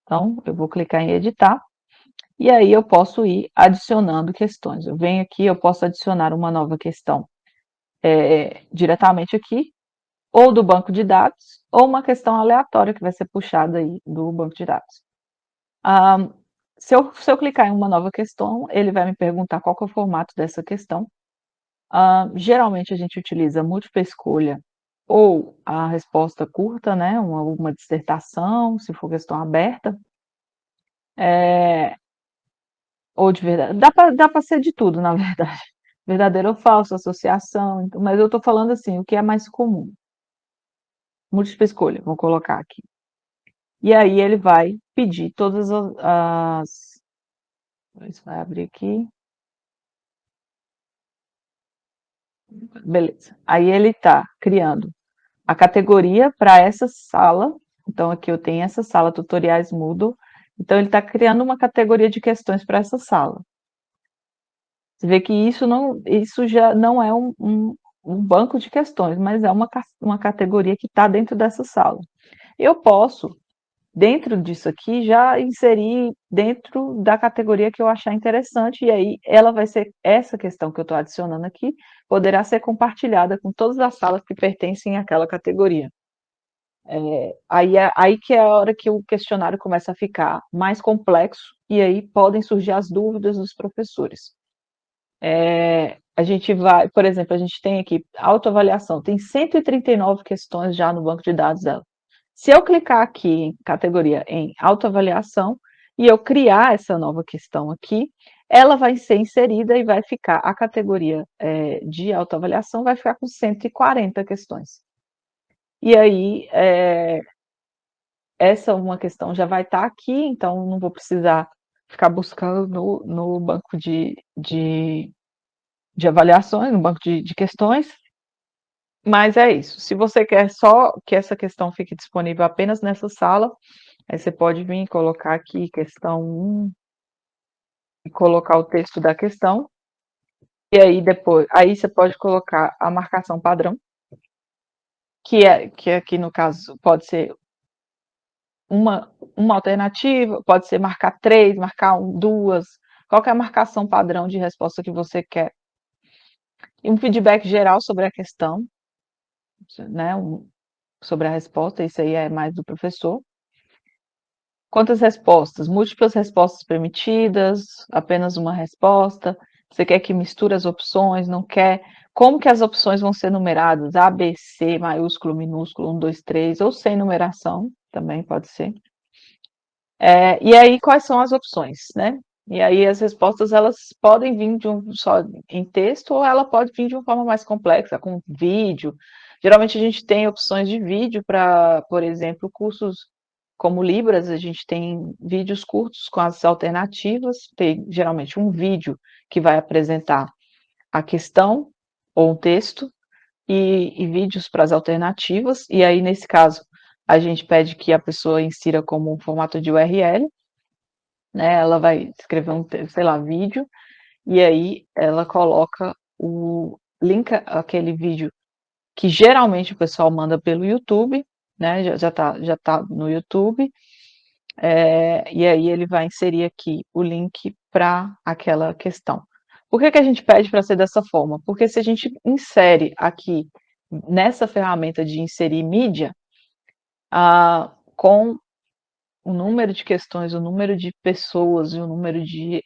Speaker 1: Então, eu vou clicar em editar, e aí eu posso ir adicionando questões. Eu venho aqui, eu posso adicionar uma nova questão diretamente aqui, ou do banco de dados, ou uma questão aleatória que vai ser puxada aí do banco de dados. Se eu clicar em uma nova questão, ele vai me perguntar qual que é o formato dessa questão. Geralmente a gente utiliza múltipla escolha ou a resposta curta, né, uma dissertação, se for questão aberta, ou de verdade. Dá para ser de tudo, na verdade. Verdadeiro ou falso, associação, mas eu estou falando assim, o que é mais comum. Múltipla escolha, vou colocar aqui. E aí ele vai pedir todas as. Isso vai abrir aqui. Beleza. Aí ele está criando a categoria para essa sala, Então aqui eu tenho essa sala tutoriais Moodle, então ele está criando uma categoria de questões para essa sala. Você vê que isso já não é um banco de questões, mas é uma categoria que está dentro dessa sala. Eu posso, dentro disso aqui, já inserir dentro da categoria que eu achar interessante, e aí ela vai ser, essa questão que eu estou adicionando aqui, poderá ser compartilhada com todas as salas que pertencem àquela categoria. Aí que é a hora que o questionário começa a ficar mais complexo, e aí podem surgir as dúvidas dos professores. A gente vai, por exemplo, a gente tem aqui autoavaliação, tem 139 questões já no banco de dados dela. Se eu clicar aqui em categoria em autoavaliação e eu criar essa nova questão aqui, ela vai ser inserida e vai ficar, a categoria de autoavaliação vai ficar com 140 questões. E aí, essa uma questão já vai estar aqui, então não vou precisar ficar buscando no banco de avaliações, no banco de questões, mas é isso. Se você quer só que essa questão fique disponível apenas nessa sala, aí você pode vir e colocar aqui questão 1 e colocar o texto da questão, e aí depois, aí você pode colocar a marcação padrão, que aqui no caso pode ser uma alternativa, pode ser marcar 3, marcar 2, qual que é a marcação padrão de resposta que você quer. E um feedback geral sobre a questão, né, sobre a resposta, isso aí é mais do professor. Quantas respostas? Múltiplas respostas permitidas, apenas uma resposta. Você quer que misture as opções, não quer? Como que as opções vão ser numeradas? A, B, C, maiúsculo, minúsculo, 1, 2, 3, ou sem numeração, também pode ser. E aí, quais são as opções, né? E aí, as respostas, elas podem vir só em texto, ou ela pode vir de uma forma mais complexa, com vídeo. Geralmente, a gente tem opções de vídeo para, por exemplo, cursos como Libras, a gente tem vídeos curtos com as alternativas, tem geralmente um vídeo que vai apresentar a questão, ou um texto, e vídeos para as alternativas, e aí, nesse caso, a gente pede que a pessoa insira como um formato de URL, né? Ela vai escrever sei lá, vídeo, e aí ela coloca linka aquele vídeo que geralmente o pessoal manda pelo YouTube, né? Já tá no YouTube, e aí ele vai inserir aqui o link para aquela questão. Por que que a gente pede para ser dessa forma? Porque se a gente insere aqui nessa ferramenta de inserir mídia, com o número de questões, o número de pessoas e o número de,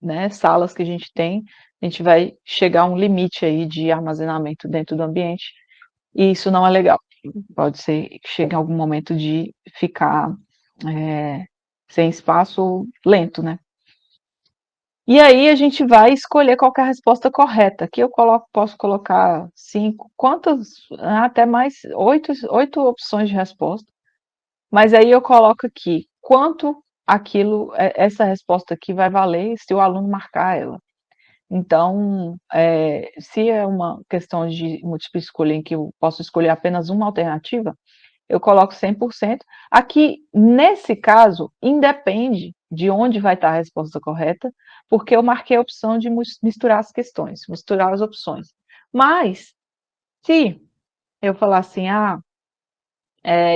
Speaker 1: né, salas que a gente vai chegar a um limite aí de armazenamento dentro do ambiente, e isso não é legal. Pode ser que chegue em algum momento de ficar sem espaço ou lento, né? E aí a gente vai escolher qual que é a resposta correta. Aqui eu posso colocar 5, até mais, 8 opções de resposta. Mas aí eu coloco aqui, quanto essa resposta aqui vai valer se o aluno marcar ela. Então, se é uma questão de múltipla escolha em que eu posso escolher apenas uma alternativa, eu coloco 100%. Aqui, nesse caso, independe de onde vai estar a resposta correta, porque eu marquei a opção de misturar as questões, misturar as opções. Mas, se eu falar assim,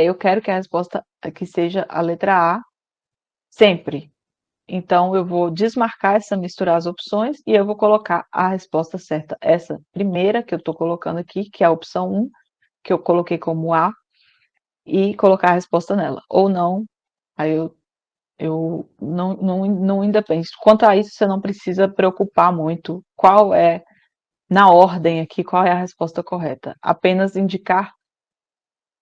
Speaker 1: eu quero que a resposta aqui seja a letra A, sempre. Então, eu vou desmarcar essa misturar as opções e eu vou colocar a resposta certa. Essa primeira que eu estou colocando aqui, que é a opção 1, que eu coloquei como A, e colocar a resposta nela. Ou não, aí eu não independe. Quanto a isso, você não precisa preocupar muito qual é, na ordem aqui, qual é a resposta correta. Apenas indicar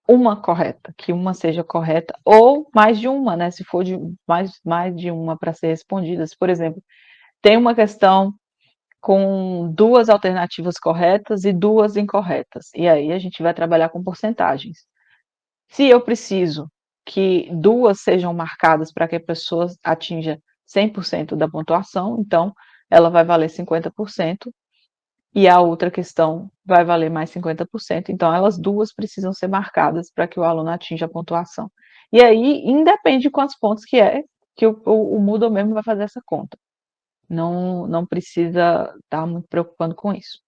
Speaker 1: uma correta, que uma seja correta, ou mais de uma, né? Se for mais de uma para ser respondida. Se, por exemplo, tem uma questão com 2 alternativas corretas e 2 incorretas, e aí a gente vai trabalhar com porcentagens. Se eu preciso que 2 sejam marcadas para que a pessoa atinja 100% da pontuação, então ela vai valer 50%, e a outra questão vai valer mais 50%, então elas duas precisam ser marcadas para que o aluno atinja a pontuação. E aí, independe de quantos pontos que é, que o Moodle mesmo vai fazer essa conta. Não precisa estar muito preocupando com isso.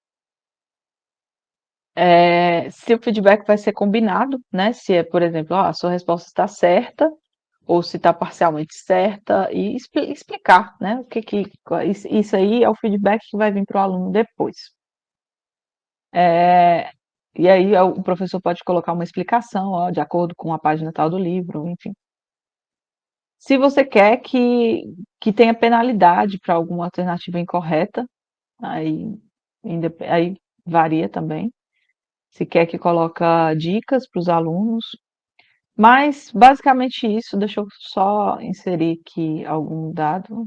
Speaker 1: Se o feedback vai ser combinado, né? Se é, por exemplo, a sua resposta está certa ou se está parcialmente certa e explicar, né? O que que isso aí é o feedback que vai vir para o aluno depois. É, e aí o professor pode colocar uma explicação, ó, de acordo com a página tal do livro, enfim. Se você quer que tenha penalidade para alguma alternativa incorreta, aí, aí varia também. Se quer que coloca dicas para os alunos, mas basicamente isso, deixa eu só inserir aqui algum dado.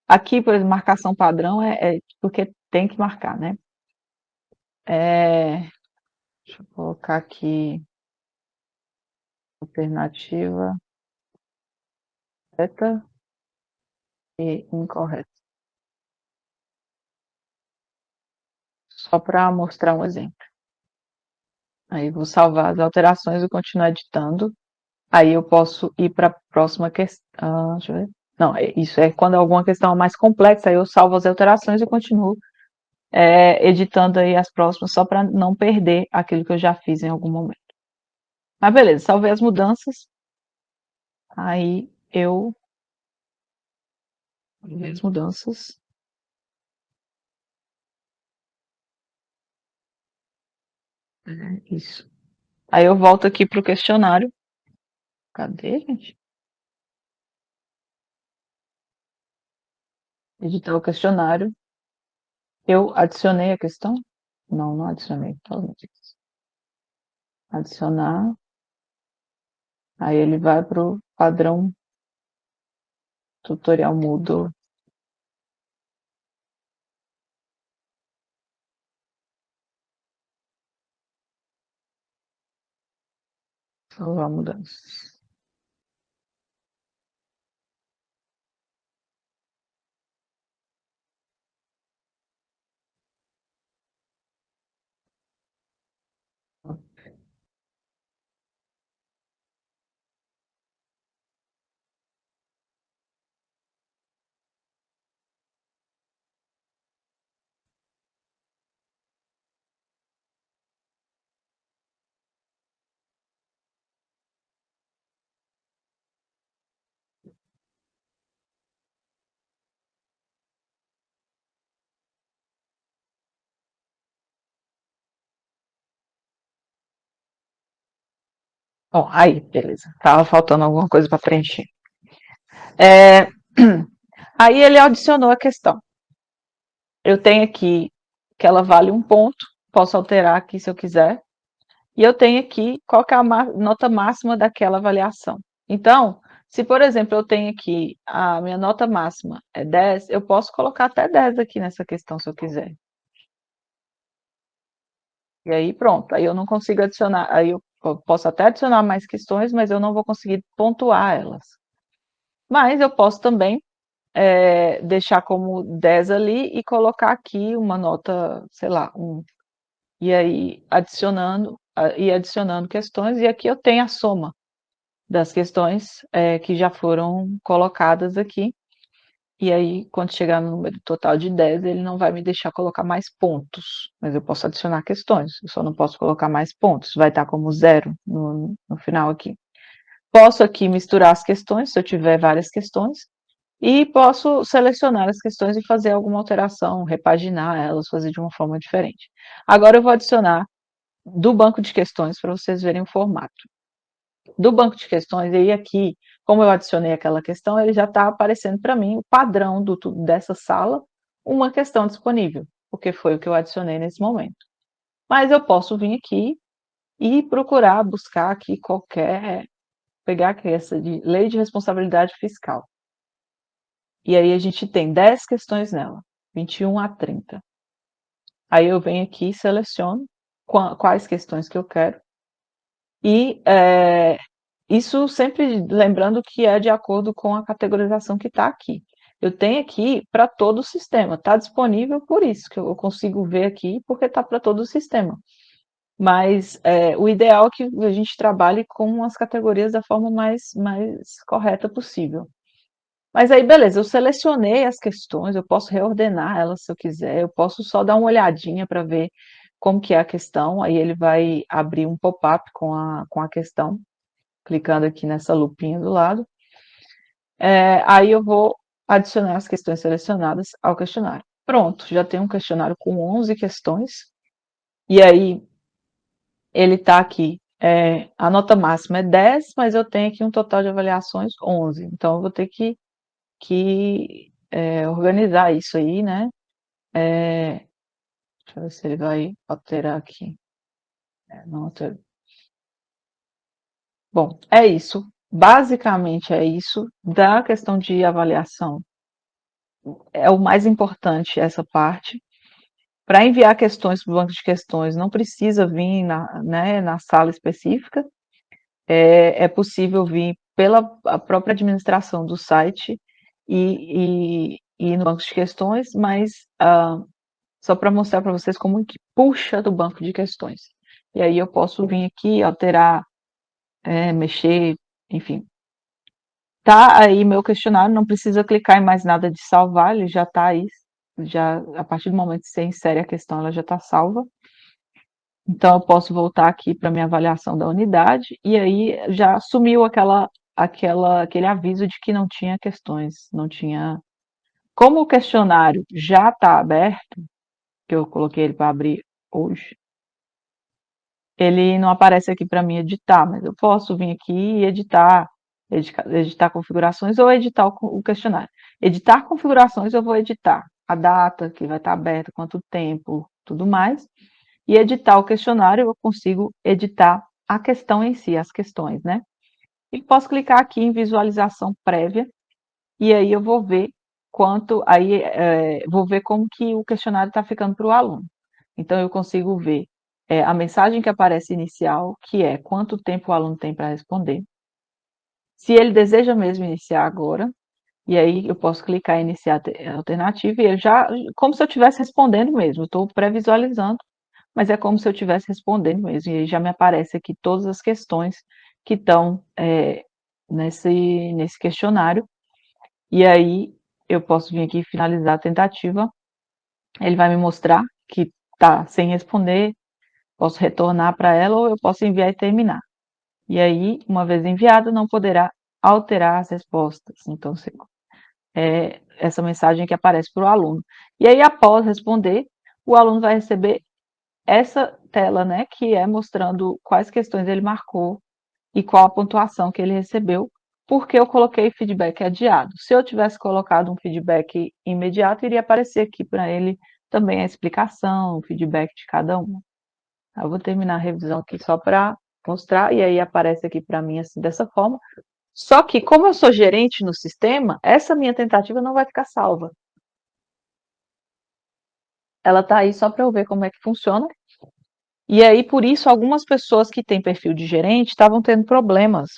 Speaker 1: Aqui, por exemplo, marcação padrão é porque tem que marcar, né? É, deixa eu colocar aqui alternativa correta e incorreta, só para mostrar um exemplo. Aí vou salvar as alterações e continuar editando. Aí eu posso ir para a próxima questão. Deixa eu ver. Não, isso é quando alguma questão é mais complexa, aí eu salvo as alterações e continuo editando aí as próximas, só para não perder aquilo que eu já fiz em algum momento. Mas beleza, salvei as mudanças. Aí eu. As mudanças. Isso. Aí eu volto aqui para o questionário. Cadê, gente? Editar o questionário. Eu adicionei a questão? Não adicionei. Adicionar. Aí ele vai para o padrão tutorial Moodle. Salvar mudanças. Bom, aí, beleza. Tava faltando alguma coisa para preencher. É, aí ele adicionou a questão. Eu tenho aqui que ela vale um ponto, posso alterar aqui se eu quiser. E eu tenho aqui qual que é a nota máxima daquela avaliação. Então, se por exemplo eu tenho aqui a minha nota máxima é 10, eu posso colocar até 10 aqui nessa questão se eu quiser. E aí pronto, aí eu não consigo adicionar, aí eu posso até adicionar mais questões, mas eu não vou conseguir pontuar elas. Mas eu posso também deixar como 10 ali e colocar aqui uma nota, sei lá, 1. E aí adicionando questões, e aqui eu tenho a soma das questões que já foram colocadas aqui. E aí, quando chegar no número total de 10, ele não vai me deixar colocar mais pontos, mas eu posso adicionar questões, eu só não posso colocar mais pontos, vai estar como 0 no final aqui. Posso aqui misturar as questões, se eu tiver várias questões, e posso selecionar as questões e fazer alguma alteração, repaginar elas, fazer de uma forma diferente. Agora eu vou adicionar do banco de questões para vocês verem o formato. Do banco de questões, e aí aqui, como eu adicionei aquela questão, ele já está aparecendo para mim o padrão dessa sala, uma questão disponível, porque foi o que eu adicionei nesse momento. Mas eu posso vir aqui e procurar, buscar aqui pegar aqui essa de lei de responsabilidade fiscal. E aí a gente tem 10 questões nela, 21 a 30. Aí eu venho aqui e seleciono quais questões que eu quero. E isso sempre lembrando que é de acordo com a categorização que está aqui. Eu tenho aqui para todo o sistema, está disponível por isso, que eu consigo ver aqui, porque está para todo o sistema. Mas o ideal é que a gente trabalhe com as categorias da forma mais correta possível. Mas aí, beleza, eu selecionei as questões, eu posso reordenar elas se eu quiser, eu posso só dar uma olhadinha para ver como que é a questão, aí ele vai abrir um pop-up com a questão, clicando aqui nessa lupinha do lado. Aí eu vou adicionar as questões selecionadas ao questionário. Pronto, já tem um questionário com 11 questões, e aí ele está aqui. A nota máxima é 10, mas eu tenho aqui um total de avaliações 11. Então, eu vou ter que organizar isso aí, né? Deixa eu ver se ele vai alterar aqui. Não alterou. Bom, é isso. Basicamente é isso. Da questão de avaliação, é o mais importante essa parte. Para enviar questões para o banco de questões, não precisa vir né, na sala específica. É possível vir pela a própria administração do site e no banco de questões, mas só para mostrar para vocês como que puxa do banco de questões. E aí eu posso vir aqui, alterar, mexer, enfim. Tá aí meu questionário, não precisa clicar em mais nada de salvar, ele já está aí. Já, a partir do momento que você insere a questão, ela já está salva. Então, eu posso voltar aqui para minha avaliação da unidade, e aí já sumiu aquele aviso de que não tinha questões, não tinha. Como o questionário já está aberto, que eu coloquei ele para abrir hoje, ele não aparece aqui para mim editar, mas eu posso vir aqui e editar configurações ou editar o questionário. Editar configurações eu vou editar a data que vai estar aberta, quanto tempo, tudo mais. E editar o questionário eu consigo editar a questão em si, as questões, né? E posso clicar aqui em visualização prévia e aí eu vou ver vou ver como que o questionário está ficando para o aluno. Então, eu consigo ver a mensagem que aparece inicial, que é quanto tempo o aluno tem para responder. Se ele deseja mesmo iniciar agora, e aí eu posso clicar em iniciar alternativa e ele já, como se eu estivesse respondendo mesmo, eu estou pré-visualizando, mas é como se eu estivesse respondendo mesmo, e aí já me aparece aqui todas as questões que estão nesse questionário, e aí eu posso vir aqui e finalizar a tentativa, ele vai me mostrar que está sem responder, posso retornar para ela ou eu posso enviar e terminar. E aí, uma vez enviado, não poderá alterar as respostas. Então, essa mensagem que aparece para o aluno. E aí, após responder, o aluno vai receber essa tela, né, que é mostrando quais questões ele marcou e qual a pontuação que ele recebeu, porque eu coloquei feedback adiado. Se eu tivesse colocado um feedback imediato, iria aparecer aqui para ele também a explicação, o feedback de cada um. Eu vou terminar a revisão aqui só para mostrar, e aí aparece aqui para mim assim, dessa forma. Só que, como eu sou gerente no sistema, essa minha tentativa não vai ficar salva. Ela está aí só para eu ver como é que funciona. E aí, por isso, algumas pessoas que têm perfil de gerente estavam tendo problemas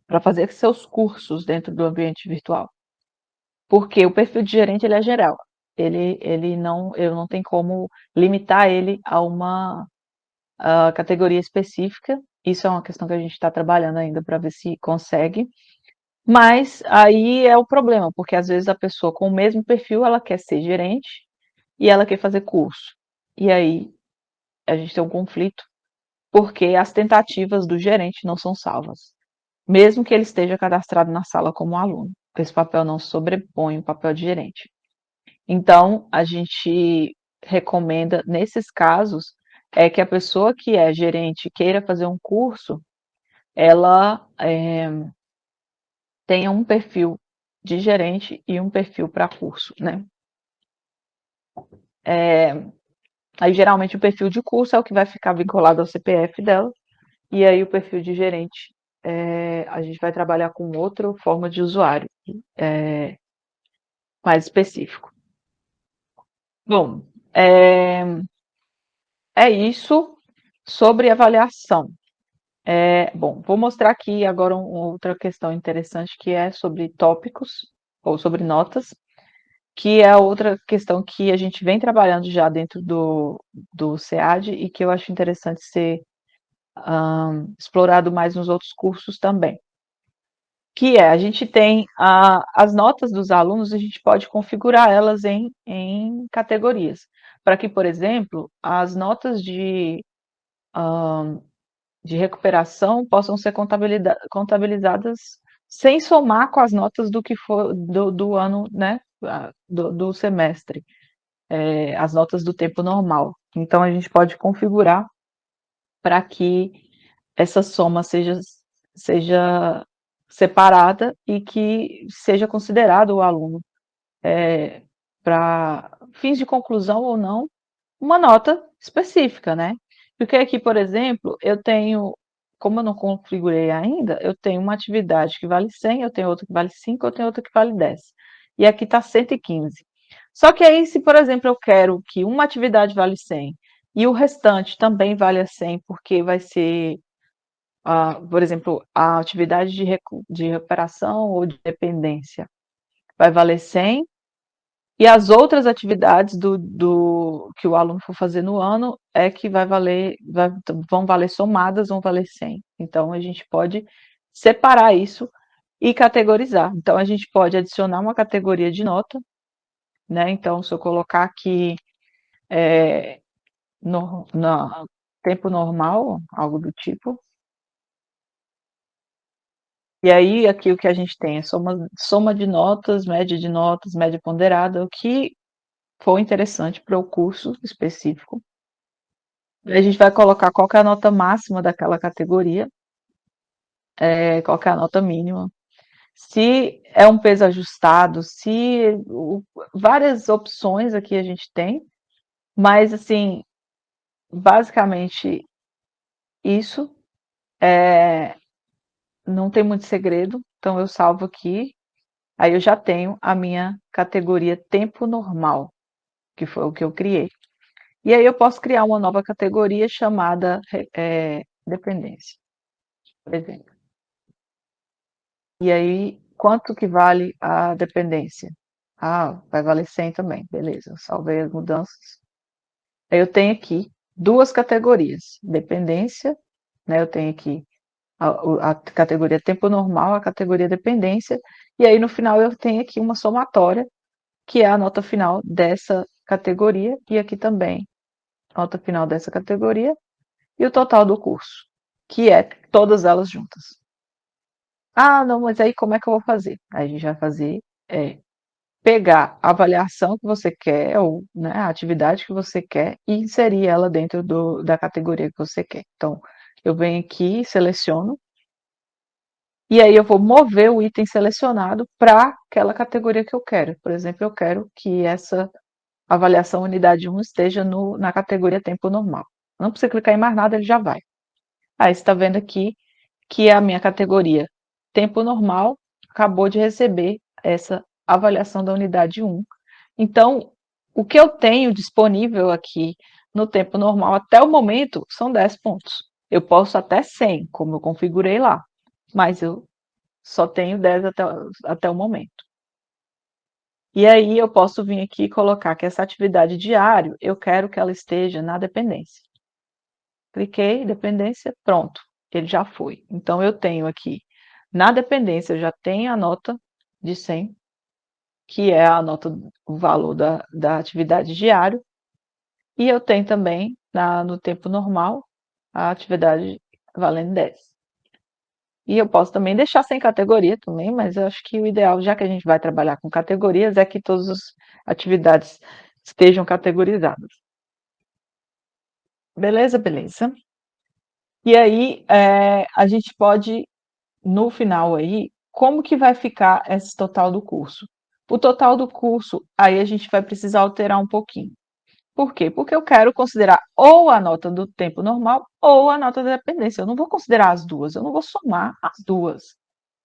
Speaker 1: para fazer seus cursos dentro do ambiente virtual. Porque o perfil de gerente ele é geral. Ele não, eu não tenho como limitar ele a uma categoria específica. Isso é uma questão que a gente está trabalhando ainda para ver se consegue. Mas aí é o problema, porque às vezes a pessoa com o mesmo perfil ela quer ser gerente e ela quer fazer curso. E aí a gente tem um conflito, porque as tentativas do gerente não são salvas, mesmo que ele esteja cadastrado na sala como aluno. Esse papel não sobrepõe o papel de gerente. Então, a gente recomenda, nesses casos, que a pessoa que é gerente queira fazer um curso, ela tenha um perfil de gerente e um perfil para curso, né? Aí, geralmente, o perfil de curso é o que vai ficar vinculado ao CPF dela, e aí o perfil de gerente, a gente vai trabalhar com outra forma de usuário, mais específico. Bom, é isso sobre avaliação. Bom, vou mostrar aqui agora outra questão interessante que é sobre tópicos ou sobre notas. que é outra questão que a gente vem trabalhando já dentro do SEAD e que eu acho interessante ser explorado mais nos outros cursos também. Que é, a gente tem as notas dos alunos, a gente pode configurar elas em categorias, para que, por exemplo, as notas de recuperação possam ser contabilizadas sem somar com as notas do que for do ano, né, do semestre, as notas do tempo normal. Então, a gente pode configurar para que essa soma seja separada e que seja considerado o aluno, para fins de conclusão ou não, uma nota específica, né. Porque aqui, por exemplo, eu tenho, como eu não configurei ainda, eu tenho uma atividade que vale 100, eu tenho outra que vale 5, eu tenho outra que vale 10. E aqui está 115. Só que aí, se, por exemplo, eu quero que uma atividade vale 100 e o restante também vale 100, porque vai ser, por exemplo, a atividade de recuperação ou de dependência vai valer 100, e as outras atividades que o aluno for fazer no ano é que vão valer somadas, vão valer 100. Então, a gente pode separar isso e categorizar. Então, a gente pode adicionar uma categoria de nota, né? Então, se eu colocar aqui no tempo normal, algo do tipo, e aí aqui o que a gente tem é soma de notas, média ponderada, o que for interessante para o curso específico. A gente vai colocar qual que é a nota máxima daquela categoria, qual que é a nota mínima. Se é um peso ajustado, várias opções aqui a gente tem, mas assim, basicamente isso, não tem muito segredo, então eu salvo aqui, aí eu já tenho a minha categoria tempo normal, que foi o que eu criei. E aí eu posso criar uma nova categoria chamada dependência, por exemplo. E aí, quanto que vale a dependência? Ah, vai valer 100 também, beleza, salvei as mudanças. Aí eu tenho aqui duas categorias, dependência, né, eu tenho aqui a categoria tempo normal, a categoria dependência, e aí no final eu tenho aqui uma somatória, que é a nota final dessa categoria, e aqui também, nota final dessa categoria, e o total do curso, que é todas elas juntas. Ah, não, mas aí como é que eu vou fazer? Aí a gente vai fazer é, pegar a avaliação que você quer, ou né, a atividade que você quer, e inserir ela dentro da categoria que você quer. Então, eu venho aqui, seleciono, e aí eu vou mover o item selecionado para aquela categoria que eu quero. Por exemplo, eu quero que essa avaliação unidade 1 esteja na categoria tempo normal. Não precisa clicar em mais nada, ele já vai. Aí você está vendo aqui que a minha categoria tempo normal acabou de receber essa avaliação da unidade 1. Então, o que eu tenho disponível aqui no tempo normal até o momento são 10 pontos. Eu posso até 100, como eu configurei lá, mas eu só tenho 10 até o momento. E aí eu posso vir aqui e colocar que essa atividade diária, eu quero que ela esteja na dependência. Cliquei, dependência, pronto, ele já foi. Então eu tenho aqui, na dependência, eu já tenho a nota de 100, que é a nota, o valor da atividade diária, e eu tenho também, no tempo normal, a atividade valendo 10. E eu posso também deixar sem categoria também, mas eu acho que o ideal, já que a gente vai trabalhar com categorias, é que todas as atividades estejam categorizadas. Beleza, beleza. E aí, a gente pode, no final aí, como que vai ficar esse total do curso? O total do curso, aí a gente vai precisar alterar um pouquinho. Por quê? Porque eu quero considerar ou a nota do tempo normal ou a nota da dependência. Eu não vou considerar as duas, eu não vou somar as duas,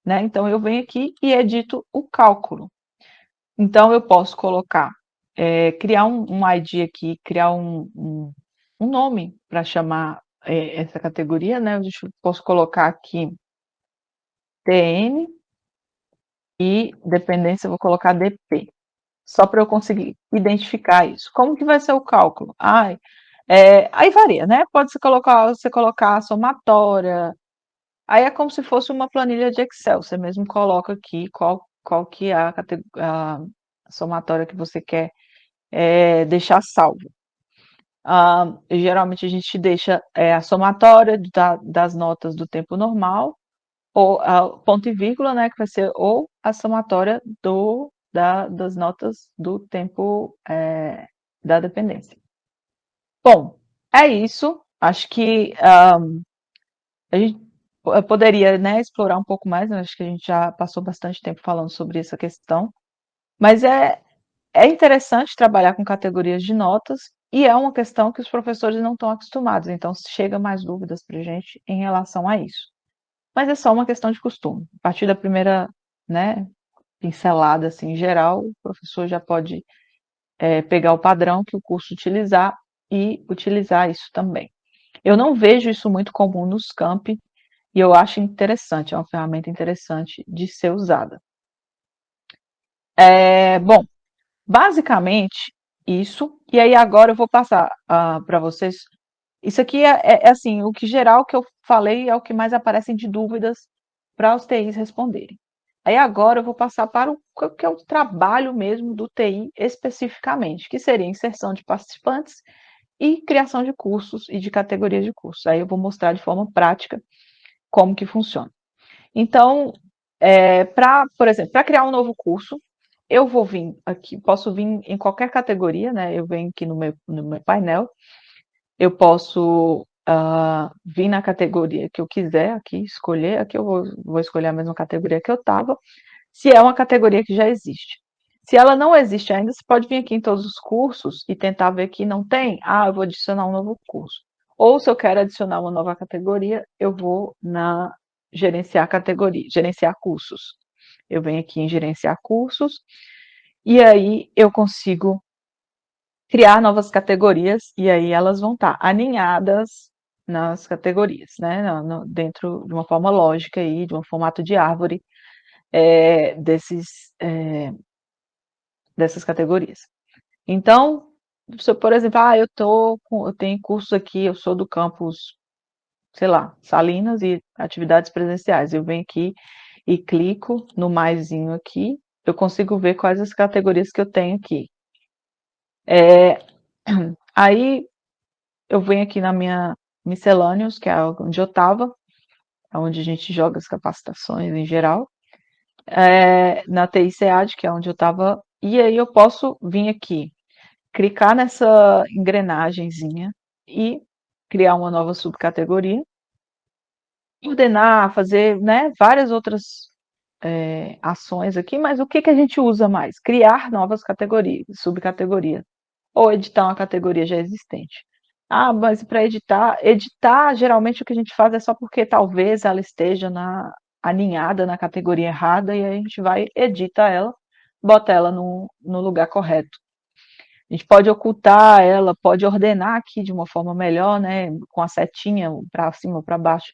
Speaker 1: né? Então eu venho aqui e edito o cálculo. Então eu posso colocar, criar um ID aqui, criar um nome para chamar essa categoria, né? Eu posso colocar aqui TN e dependência, eu vou colocar DP. Só para eu conseguir identificar isso. Como que vai ser o cálculo? Ai, aí varia, né, pode você colocar a somatória, aí é como se fosse uma planilha de Excel, você mesmo coloca aqui qual que é a somatória que você quer, deixar salvo. Geralmente a gente deixa, a somatória das notas do tempo normal, ou ponto e vírgula, né, que vai ser ou a somatória das notas do tempo, da dependência. Bom, é isso. Acho que a gente poderia, né, explorar um pouco mais. Eu acho que a gente já passou bastante tempo falando sobre essa questão, mas é interessante trabalhar com categorias de notas e é uma questão que os professores não estão acostumados, então chega mais dúvidas para a gente em relação a isso. Mas é só uma questão de costume. A partir da primeira, né, pincelada assim geral, o professor já pode, pegar o padrão que o curso utilizar e utilizar isso também. Eu não vejo isso muito comum nos campi e eu acho interessante, é uma ferramenta interessante de ser usada. Bom, basicamente isso, e aí agora eu vou passar, para vocês. Isso aqui é assim, o que geral que eu falei é o que mais aparecem de dúvidas para os TIs responderem. Aí agora eu vou passar para o que é o trabalho mesmo do TI especificamente, que seria inserção de participantes e criação de cursos e de categorias de cursos. Aí eu vou mostrar de forma prática como que funciona. Então, por exemplo, para criar um novo curso, eu vou vir aqui, posso vir em qualquer categoria, né? Eu venho aqui no meu painel, eu posso vir na categoria que eu quiser aqui, escolher. Aqui eu vou escolher a mesma categoria que eu estava, se é uma categoria que já existe. Se ela não existe ainda, você pode vir aqui em todos os cursos e tentar ver que não tem. Eu vou adicionar um novo curso. Ou se eu quero adicionar uma nova categoria, eu vou na gerenciar categoria, gerenciar cursos. Eu venho aqui em gerenciar cursos e aí eu consigo criar novas categorias e aí elas vão estar aninhadas nas categorias, né, dentro de uma forma lógica aí, de um formato de árvore, dessas categorias. Então, se eu, por exemplo, eu tenho cursos aqui, eu sou do campus, sei lá, Salinas e atividades presenciais. Eu venho aqui e clico no maisinho aqui, eu consigo ver quais as categorias que eu tenho aqui. Aí eu venho aqui na minha miscelâneos, que é onde eu estava, onde a gente joga as capacitações em geral, na TI-SEAD, que é onde eu estava, e aí eu posso vir aqui, clicar nessa engrenagenzinha e criar uma nova subcategoria, ordenar, fazer, né, várias outras ações aqui, mas o que que a gente usa mais? Criar novas categorias, subcategorias, ou editar uma categoria já existente. Mas para editar geralmente o que a gente faz é só porque talvez ela esteja aninhada na categoria errada e aí a gente vai, edita ela, bota ela no lugar correto. A gente pode ocultar ela, pode ordenar aqui de uma forma melhor, né, com a setinha para cima ou para baixo,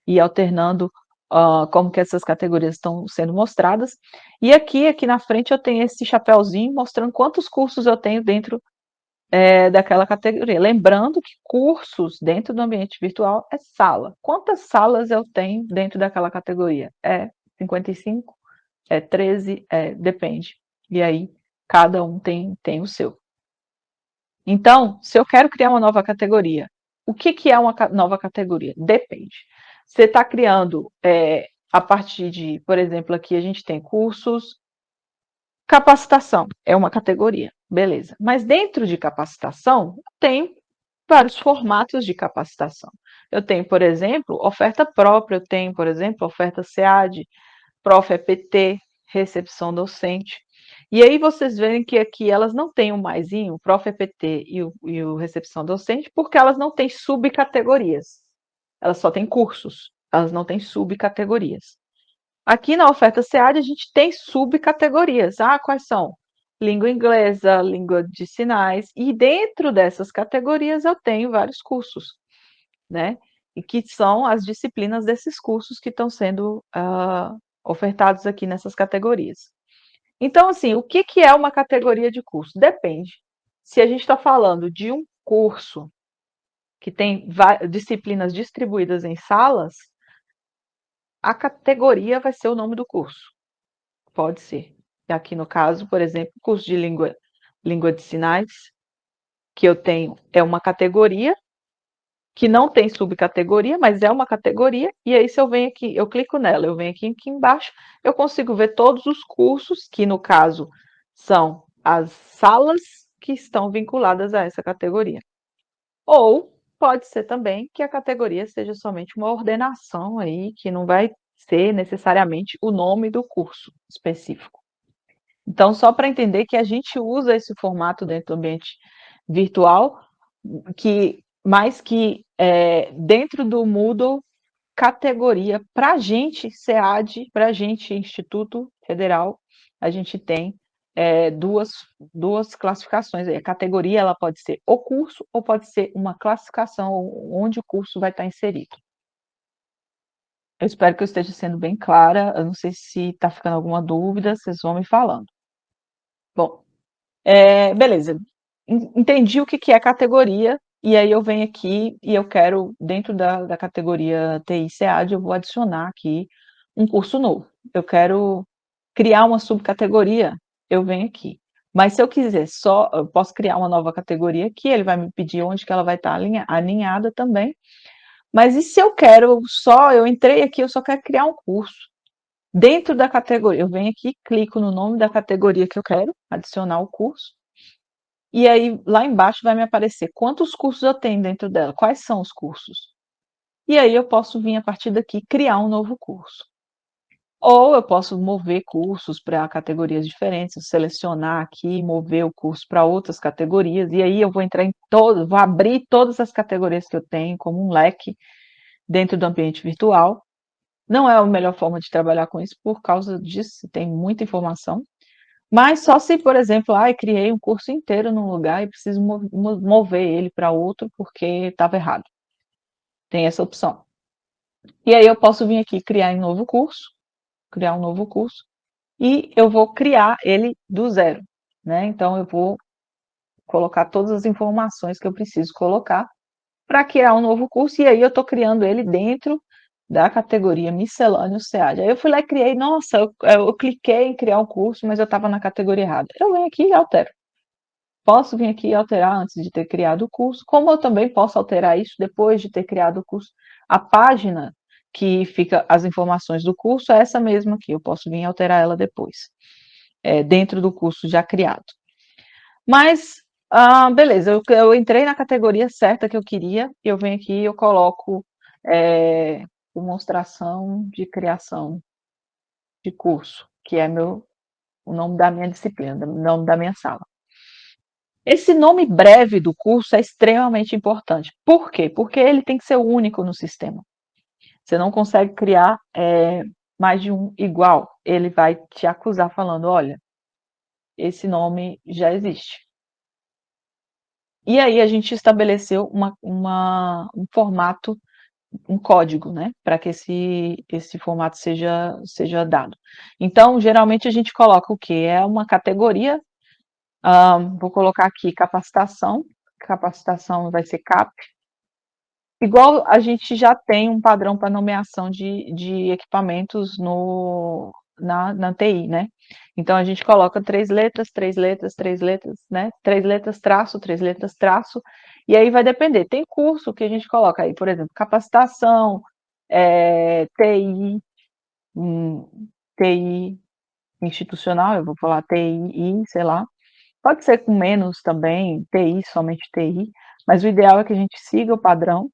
Speaker 1: e alternando como que essas categorias estão sendo mostradas. E aqui na frente eu tenho esse chapéuzinho mostrando quantos cursos eu tenho dentro daquela categoria. Lembrando que cursos dentro do ambiente virtual é sala. Quantas salas eu tenho dentro daquela categoria? 55? É 13? Depende. E aí, cada um tem o seu. Então, se eu quero criar uma nova categoria, o que que é uma nova categoria? Depende. Você está criando a partir de, por exemplo, aqui a gente tem cursos, capacitação é uma categoria, beleza. Mas dentro de capacitação, tem vários formatos de capacitação. Eu tenho, por exemplo, oferta própria, eu tenho, por exemplo, oferta SEAD, Prof. EPT, recepção docente. E aí vocês veem que aqui elas não têm o maisinho, o Prof. EPT e o recepção docente, porque elas não têm subcategorias. Elas só têm cursos, elas não têm subcategorias. Aqui na oferta SEAD a gente tem subcategorias. Quais são? Língua inglesa, língua de sinais, e dentro dessas categorias eu tenho vários cursos, né? E que são as disciplinas desses cursos que estão sendo ofertados aqui nessas categorias. Então, assim, o que que é uma categoria de curso? Depende. Se a gente está falando de um curso que tem disciplinas distribuídas em salas, a categoria vai ser o nome do curso. Pode ser. E aqui no caso, por exemplo, curso de língua de sinais, que eu tenho, é uma categoria que não tem subcategoria, mas é uma categoria, e aí se eu venho aqui, eu clico nela, eu venho aqui embaixo, eu consigo ver todos os cursos, que no caso são as salas que estão vinculadas a essa categoria. Ou pode ser também que a categoria seja somente uma ordenação aí, que não vai ser necessariamente o nome do curso específico. Então, só para entender que a gente usa esse formato dentro do ambiente virtual, que mais que dentro do Moodle, categoria, para a gente, SEAD, para a gente, Instituto Federal, a gente tem duas classificações. A categoria ela pode ser o curso ou pode ser uma classificação onde o curso vai estar inserido. Eu espero que eu esteja sendo bem clara. Eu não sei se está ficando alguma dúvida, vocês vão me falando. Bom, beleza. Entendi o que que é categoria, e aí eu venho aqui e eu quero, dentro da categoria TI SEAD, eu vou adicionar aqui um curso novo. Eu quero criar uma subcategoria, eu venho aqui. Mas se eu quiser só, eu posso criar uma nova categoria aqui, ele vai me pedir onde que ela vai estar alinhada também. Mas e se eu quero só, eu entrei aqui, eu só quero criar um curso. Dentro da categoria, eu venho aqui, clico no nome da categoria que eu quero, adicionar o curso. E aí, lá embaixo vai me aparecer quantos cursos eu tenho dentro dela, quais são os cursos. E aí eu posso vir a partir daqui criar um novo curso. Ou eu posso mover cursos para categorias diferentes, selecionar aqui, mover o curso para outras categorias, e aí eu vou entrar em todas, vou abrir todas as categorias que eu tenho como um leque dentro do ambiente virtual. Não é a melhor forma de trabalhar com isso por causa disso, tem muita informação. Mas só se, por exemplo, criei um curso inteiro num lugar e preciso mover ele para outro porque estava errado. Tem essa opção. E aí eu posso vir aqui criar criar um novo curso, e eu vou criar ele do zero, né? Então eu vou colocar todas as informações que eu preciso colocar para criar um novo curso, e aí eu estou criando ele dentro da categoria miscelâneo SEAD. Aí eu fui lá e criei, nossa, eu cliquei em criar um curso, mas eu estava na categoria errada. Eu venho aqui e altero. Posso vir aqui e alterar antes de ter criado o curso, como eu também posso alterar isso depois de ter criado o curso. A página que fica as informações do curso é essa mesma aqui, eu posso vir e alterar ela depois, dentro do curso já criado. Mas, beleza, eu entrei na categoria certa que eu queria, eu venho aqui e eu coloco demonstração de criação de curso, que é o nome da minha disciplina, o nome da minha sala. Esse nome breve do curso é extremamente importante. Por quê? Porque ele tem que ser único no sistema. Você não consegue criar mais de um igual. Ele vai te acusar falando, olha, esse nome já existe. E aí a gente estabeleceu um formato, um código, né, para que esse formato seja dado. Então, geralmente a gente coloca o quê? É uma categoria, vou colocar aqui capacitação vai ser CAP. Igual a gente já tem um padrão para nomeação de equipamentos na TI, né? Então a gente coloca três letras, né? Três letras, traço, e aí vai depender. Tem curso que a gente coloca aí, por exemplo, capacitação, TI, TI institucional, eu vou falar TI, sei lá. Pode ser com menos também, TI, somente TI, mas o ideal é que a gente siga o padrão.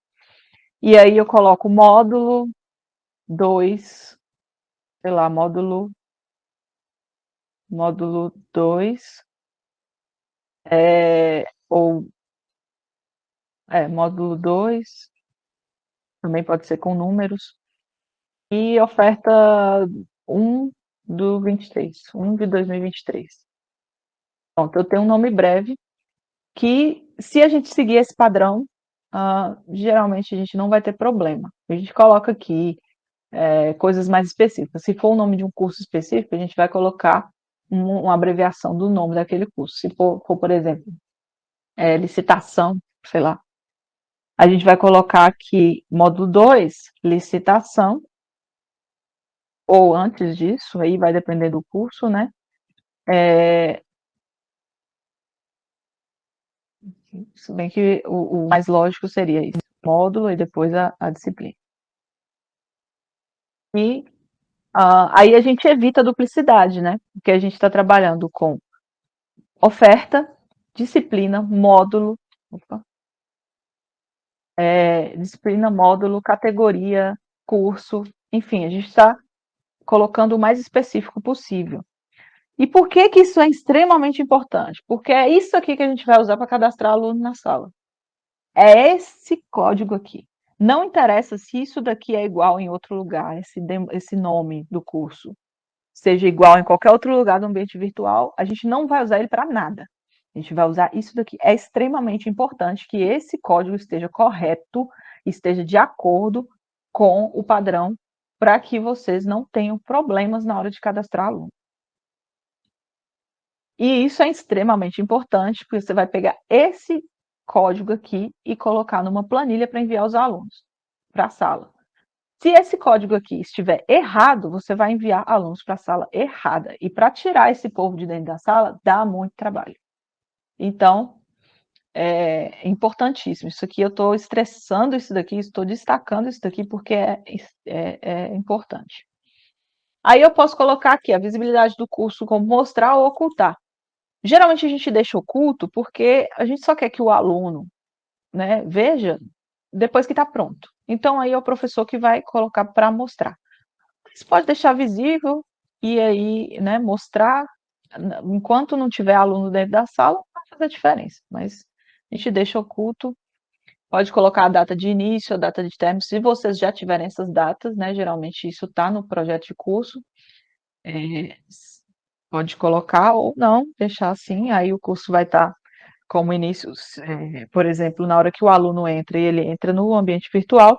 Speaker 1: E aí eu coloco módulo 2, sei lá, módulo 2, ou módulo 2, também pode ser com números, e oferta 1 do 23, 1 de 2023. Pronto, eu tenho um nome breve, que se a gente seguir esse padrão, geralmente a gente não vai ter problema. A gente coloca aqui coisas mais específicas. Se for o nome de um curso específico, a gente vai colocar uma abreviação do nome daquele curso. Se for, por exemplo, licitação, sei lá, a gente vai colocar aqui módulo 2, licitação, ou antes disso, aí vai depender do curso, né? É, se bem que o mais lógico seria isso, módulo e depois a disciplina. E aí a gente evita a duplicidade, né? Porque a gente está trabalhando com oferta, disciplina, módulo, opa, disciplina, módulo, categoria, curso, enfim, a gente está colocando o mais específico possível. E por que que isso é extremamente importante? Porque é isso aqui que a gente vai usar para cadastrar aluno na sala. É esse código aqui. Não interessa se isso daqui é igual em outro lugar, esse nome do curso seja igual em qualquer outro lugar do ambiente virtual, a gente não vai usar ele para nada. A gente vai usar isso daqui. É extremamente importante que esse código esteja correto, esteja de acordo com o padrão, para que vocês não tenham problemas na hora de cadastrar aluno. E isso é extremamente importante, porque você vai pegar esse código aqui e colocar numa planilha para enviar os alunos para a sala. Se esse código aqui estiver errado, você vai enviar alunos para a sala errada. E para tirar esse povo de dentro da sala, dá muito trabalho. Então, é importantíssimo. Isso aqui eu estou estressando isso daqui, estou destacando isso daqui porque é importante. Aí eu posso colocar aqui a visibilidade do curso como mostrar ou ocultar. Geralmente a gente deixa oculto porque a gente só quer que o aluno, né, veja depois que está pronto. Então aí é o professor que vai colocar para mostrar. Você pode deixar visível e aí, né, mostrar, enquanto não tiver aluno dentro da sala, não vai fazer diferença, mas a gente deixa oculto. Pode colocar a data de início, a data de término, se vocês já tiverem essas datas, né, geralmente isso está no projeto de curso, é, pode colocar ou não, deixar assim, aí o curso vai estar como início, por exemplo, na hora que o aluno entra e ele entra no ambiente virtual,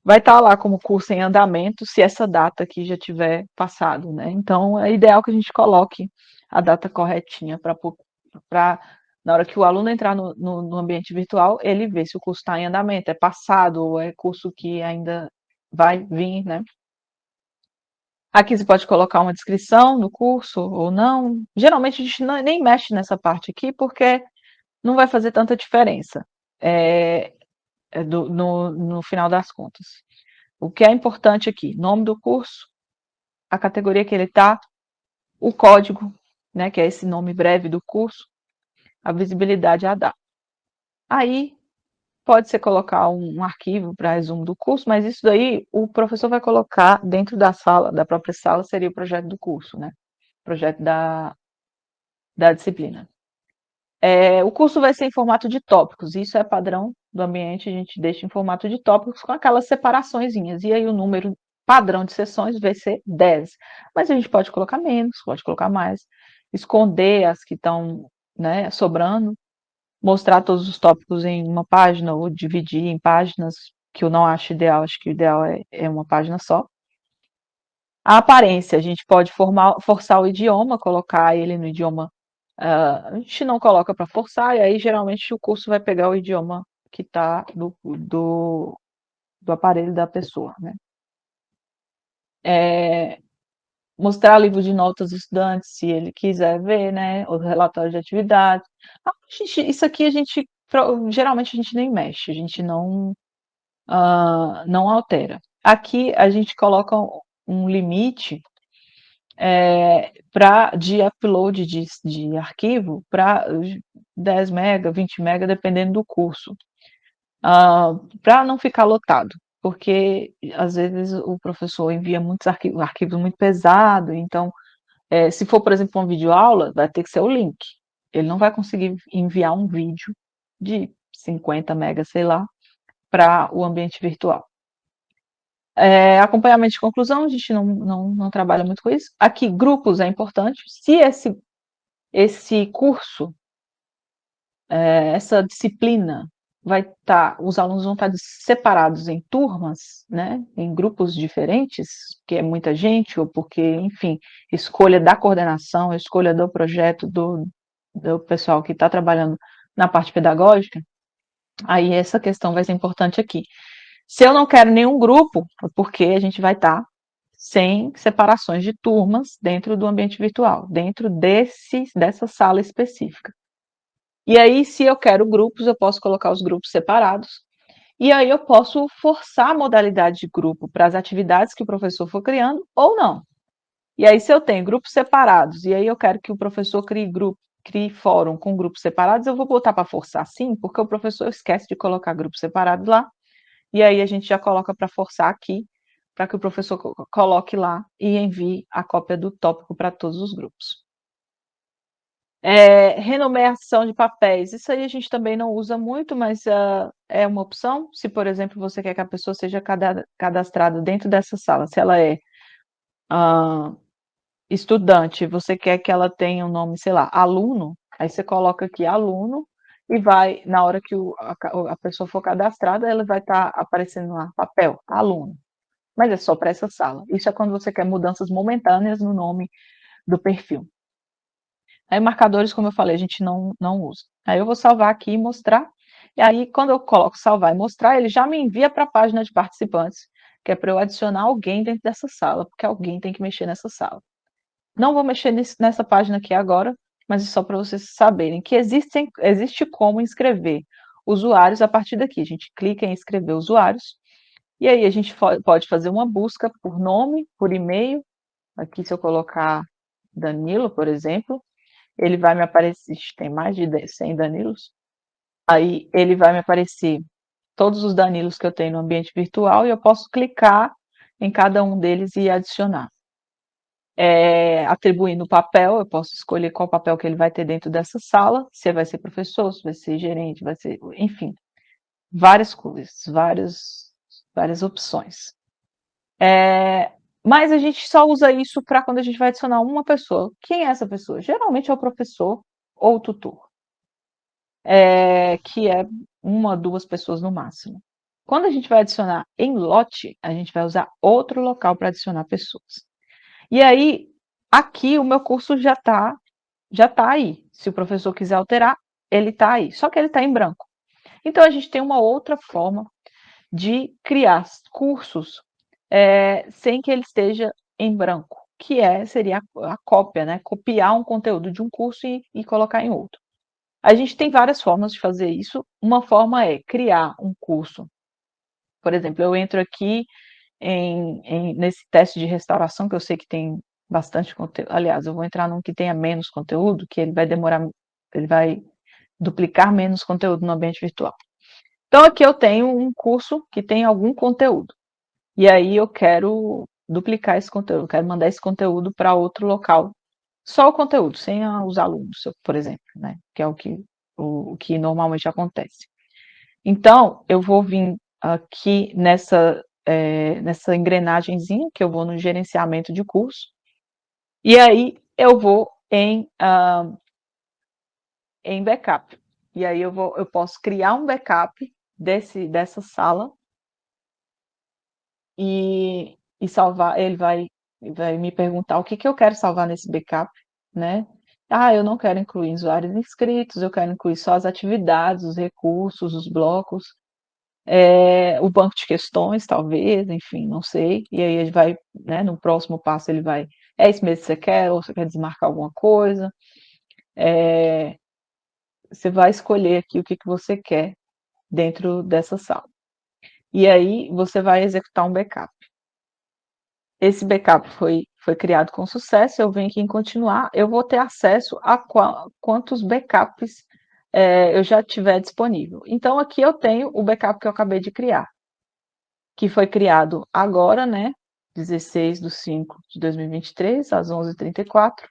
Speaker 1: vai estar lá como curso em andamento, se essa data aqui já tiver passado, né? Então, é ideal que a gente coloque a data corretinha para na hora que o aluno entrar no ambiente virtual, ele ver se o curso está em andamento, é passado ou é curso que ainda vai vir, né? Aqui você pode colocar uma descrição no curso ou não. Geralmente a gente nem mexe nessa parte aqui porque não vai fazer tanta diferença é, no final das contas. O que é importante aqui, nome do curso, a categoria que ele está, o código, né, que é esse nome breve do curso, a visibilidade a data. Aí pode ser colocar um arquivo para resumo do curso, mas isso daí o professor vai colocar dentro da sala, da própria sala, seria o projeto do curso, né? Projeto da disciplina. O curso vai ser em formato de tópicos, isso é padrão do ambiente, a gente deixa em formato de tópicos com aquelas separaçõezinhas, e aí o número padrão de sessões vai ser 10. Mas a gente pode colocar menos, pode colocar mais, esconder as que estão, né, sobrando, mostrar todos os tópicos em uma página ou dividir em páginas, que eu não acho ideal, acho que o ideal é uma página só. A aparência, a gente pode forçar o idioma, colocar ele no idioma. A gente não coloca para forçar, e aí geralmente o curso vai pegar o idioma que está do aparelho da pessoa, né? Mostrar livro de notas dos estudantes, se ele quiser ver, né? Os relatórios de atividade. Isso aqui a gente geralmente a gente nem mexe, a gente não altera. Aqui a gente coloca um limite de upload de arquivo para 10 mega, 20 mega, dependendo do curso, para não ficar lotado, porque às vezes o professor envia muitos arquivos muito pesados, então, se for, por exemplo, uma videoaula, vai ter que ser o link. Ele não vai conseguir enviar um vídeo de 50 megas, sei lá, para o ambiente virtual. Acompanhamento de conclusão, a gente não trabalha muito com isso. Aqui, grupos é importante. Se esse curso, essa disciplina, os alunos vão estar separados em turmas, né, em grupos diferentes, que é muita gente, ou porque, enfim, escolha da coordenação, escolha do projeto, do pessoal que está trabalhando na parte pedagógica, aí essa questão vai ser importante aqui. Se eu não quero nenhum grupo, porque a gente vai estar sem separações de turmas dentro do ambiente virtual, dentro dessa sala específica. E aí, se eu quero grupos, eu posso colocar os grupos separados, e aí eu posso forçar a modalidade de grupo para as atividades que o professor for criando, ou não. E aí, se eu tenho grupos separados, e aí eu quero que o professor crie fórum com grupos separados, eu vou botar para forçar sim, porque o professor esquece de colocar grupos separados lá, e aí a gente já coloca para forçar aqui, para que o professor coloque lá e envie a cópia do tópico para todos os grupos. Renomeação de papéis, isso aí a gente também não usa muito, mas é uma opção. Se, por exemplo, você quer que a pessoa seja cadastrada dentro dessa sala, se ela é ah, estudante, você quer que ela tenha um nome, sei lá, aluno, aí você coloca aqui aluno e vai, na hora que a pessoa for cadastrada, ela vai estar aparecendo lá, papel, aluno. Mas é só para essa sala. Isso é quando você quer mudanças momentâneas no nome do perfil. Aí marcadores, como eu falei, a gente não usa. Aí eu vou salvar aqui e mostrar. E aí, quando eu coloco salvar e mostrar, ele já me envia para a página de participantes, que é para eu adicionar alguém dentro dessa sala, porque alguém tem que mexer nessa sala. Não vou mexer nessa página aqui agora, mas é só para vocês saberem que existe como inscrever usuários a partir daqui. A gente clica em inscrever usuários, e aí a gente pode fazer uma busca por nome, por e-mail. Aqui, se eu colocar Danilo, por exemplo, ele vai me aparecer, tem mais de 100 Danilos, aí ele vai me aparecer todos os Danilos que eu tenho no ambiente virtual e eu posso clicar em cada um deles e adicionar. Atribuindo o papel, eu posso escolher qual papel que ele vai ter dentro dessa sala, se vai ser professor, se vai ser gerente, vai ser, enfim, várias coisas, várias opções. Mas a gente só usa isso para quando a gente vai adicionar uma pessoa. Quem é essa pessoa? Geralmente é o professor ou o tutor. Que é uma, duas pessoas no máximo. Quando a gente vai adicionar em lote, a gente vai usar outro local para adicionar pessoas. E aí, aqui o meu curso já tá aí. Se o professor quiser alterar, ele está aí. Só que ele está em branco. Então a gente tem uma outra forma de criar cursos sem que ele esteja em branco, que seria a cópia, né? Copiar um conteúdo de um curso e colocar em outro. A gente tem várias formas de fazer isso. Uma forma é criar um curso. Por exemplo, eu entro aqui nesse teste de restauração, que eu sei que tem bastante conteúdo. Aliás, eu vou entrar num que tenha menos conteúdo, que ele vai duplicar menos conteúdo no ambiente virtual. Então, aqui eu tenho um curso que tem algum conteúdo. E aí eu quero duplicar esse conteúdo, eu quero mandar esse conteúdo para outro local. Só o conteúdo, sem os alunos, por exemplo, né? Que é o que normalmente acontece. Então, eu vou vir aqui nessa engrenagemzinha, que eu vou no gerenciamento de curso, e aí eu vou em backup. E aí eu posso criar um backup dessa sala e salvar. Ele vai me perguntar o que eu quero salvar nesse backup, né? Eu não quero incluir usuários inscritos, eu quero incluir só as atividades, os recursos, os blocos, o banco de questões, talvez, enfim, não sei. E aí ele vai, né, no próximo passo ele vai, é isso mesmo que você quer, ou você quer desmarcar alguma coisa? Você vai escolher aqui o que você quer dentro dessa sala. E aí você vai executar um backup. Esse backup foi criado com sucesso, eu venho aqui em continuar, eu vou ter acesso a quantos backups eu já tiver disponível. Então, aqui eu tenho o backup que eu acabei de criar, que foi criado agora, né, 16/5/2023, às 11h34.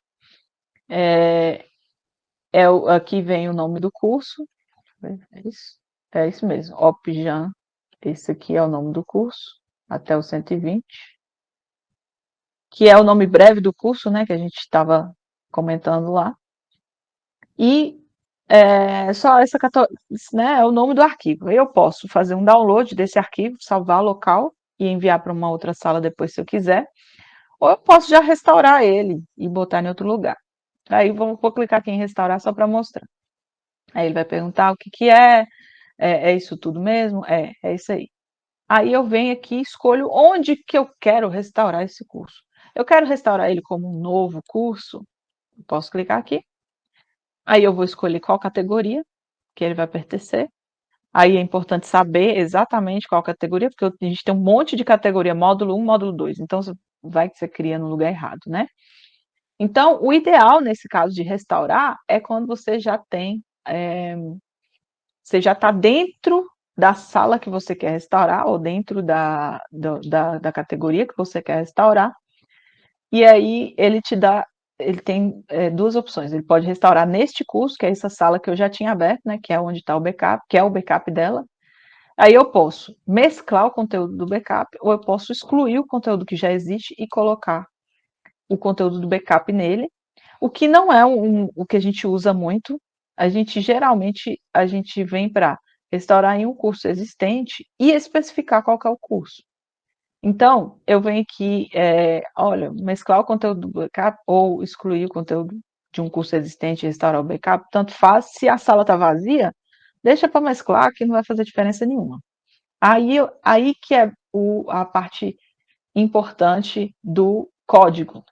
Speaker 1: Aqui vem o nome do curso, é isso mesmo, Opjan, esse aqui é o nome do curso, até o 120. Que é o nome breve do curso, né, que a gente estava comentando lá. E É só essa né, é o nome do arquivo. Eu posso fazer um download desse arquivo, salvar local e enviar para uma outra sala depois se eu quiser, ou eu posso já restaurar ele e botar em outro lugar. Aí vou clicar aqui em restaurar só para mostrar. Aí ele vai perguntar o que que é isso tudo mesmo? É isso aí. Aí eu venho aqui e escolho onde que eu quero restaurar esse curso. Eu quero restaurar ele como um novo curso, posso clicar aqui. Aí eu vou escolher qual categoria que ele vai pertencer. Aí é importante saber exatamente qual categoria, porque a gente tem um monte de categoria, módulo 1, módulo 2. Então, vai que você cria no lugar errado, né? Então, o ideal nesse caso de restaurar é quando você já tem, você já está dentro da sala que você quer restaurar ou dentro da categoria que você quer restaurar. E aí ele tem duas opções. Ele pode restaurar neste curso, que é essa sala que eu já tinha aberto, né? Que é onde está o backup, que é o backup dela. Aí eu posso mesclar o conteúdo do backup, ou eu posso excluir o conteúdo que já existe e colocar o conteúdo do backup nele, o que não é o que a gente usa muito. A gente vem para restaurar em um curso existente e especificar qual que é o curso. Então, eu venho aqui, olha, mesclar o conteúdo do backup ou excluir o conteúdo de um curso existente e restaurar o backup, tanto faz. Se a sala está vazia, deixa para mesclar, que não vai fazer diferença nenhuma. Aí que é a parte importante do código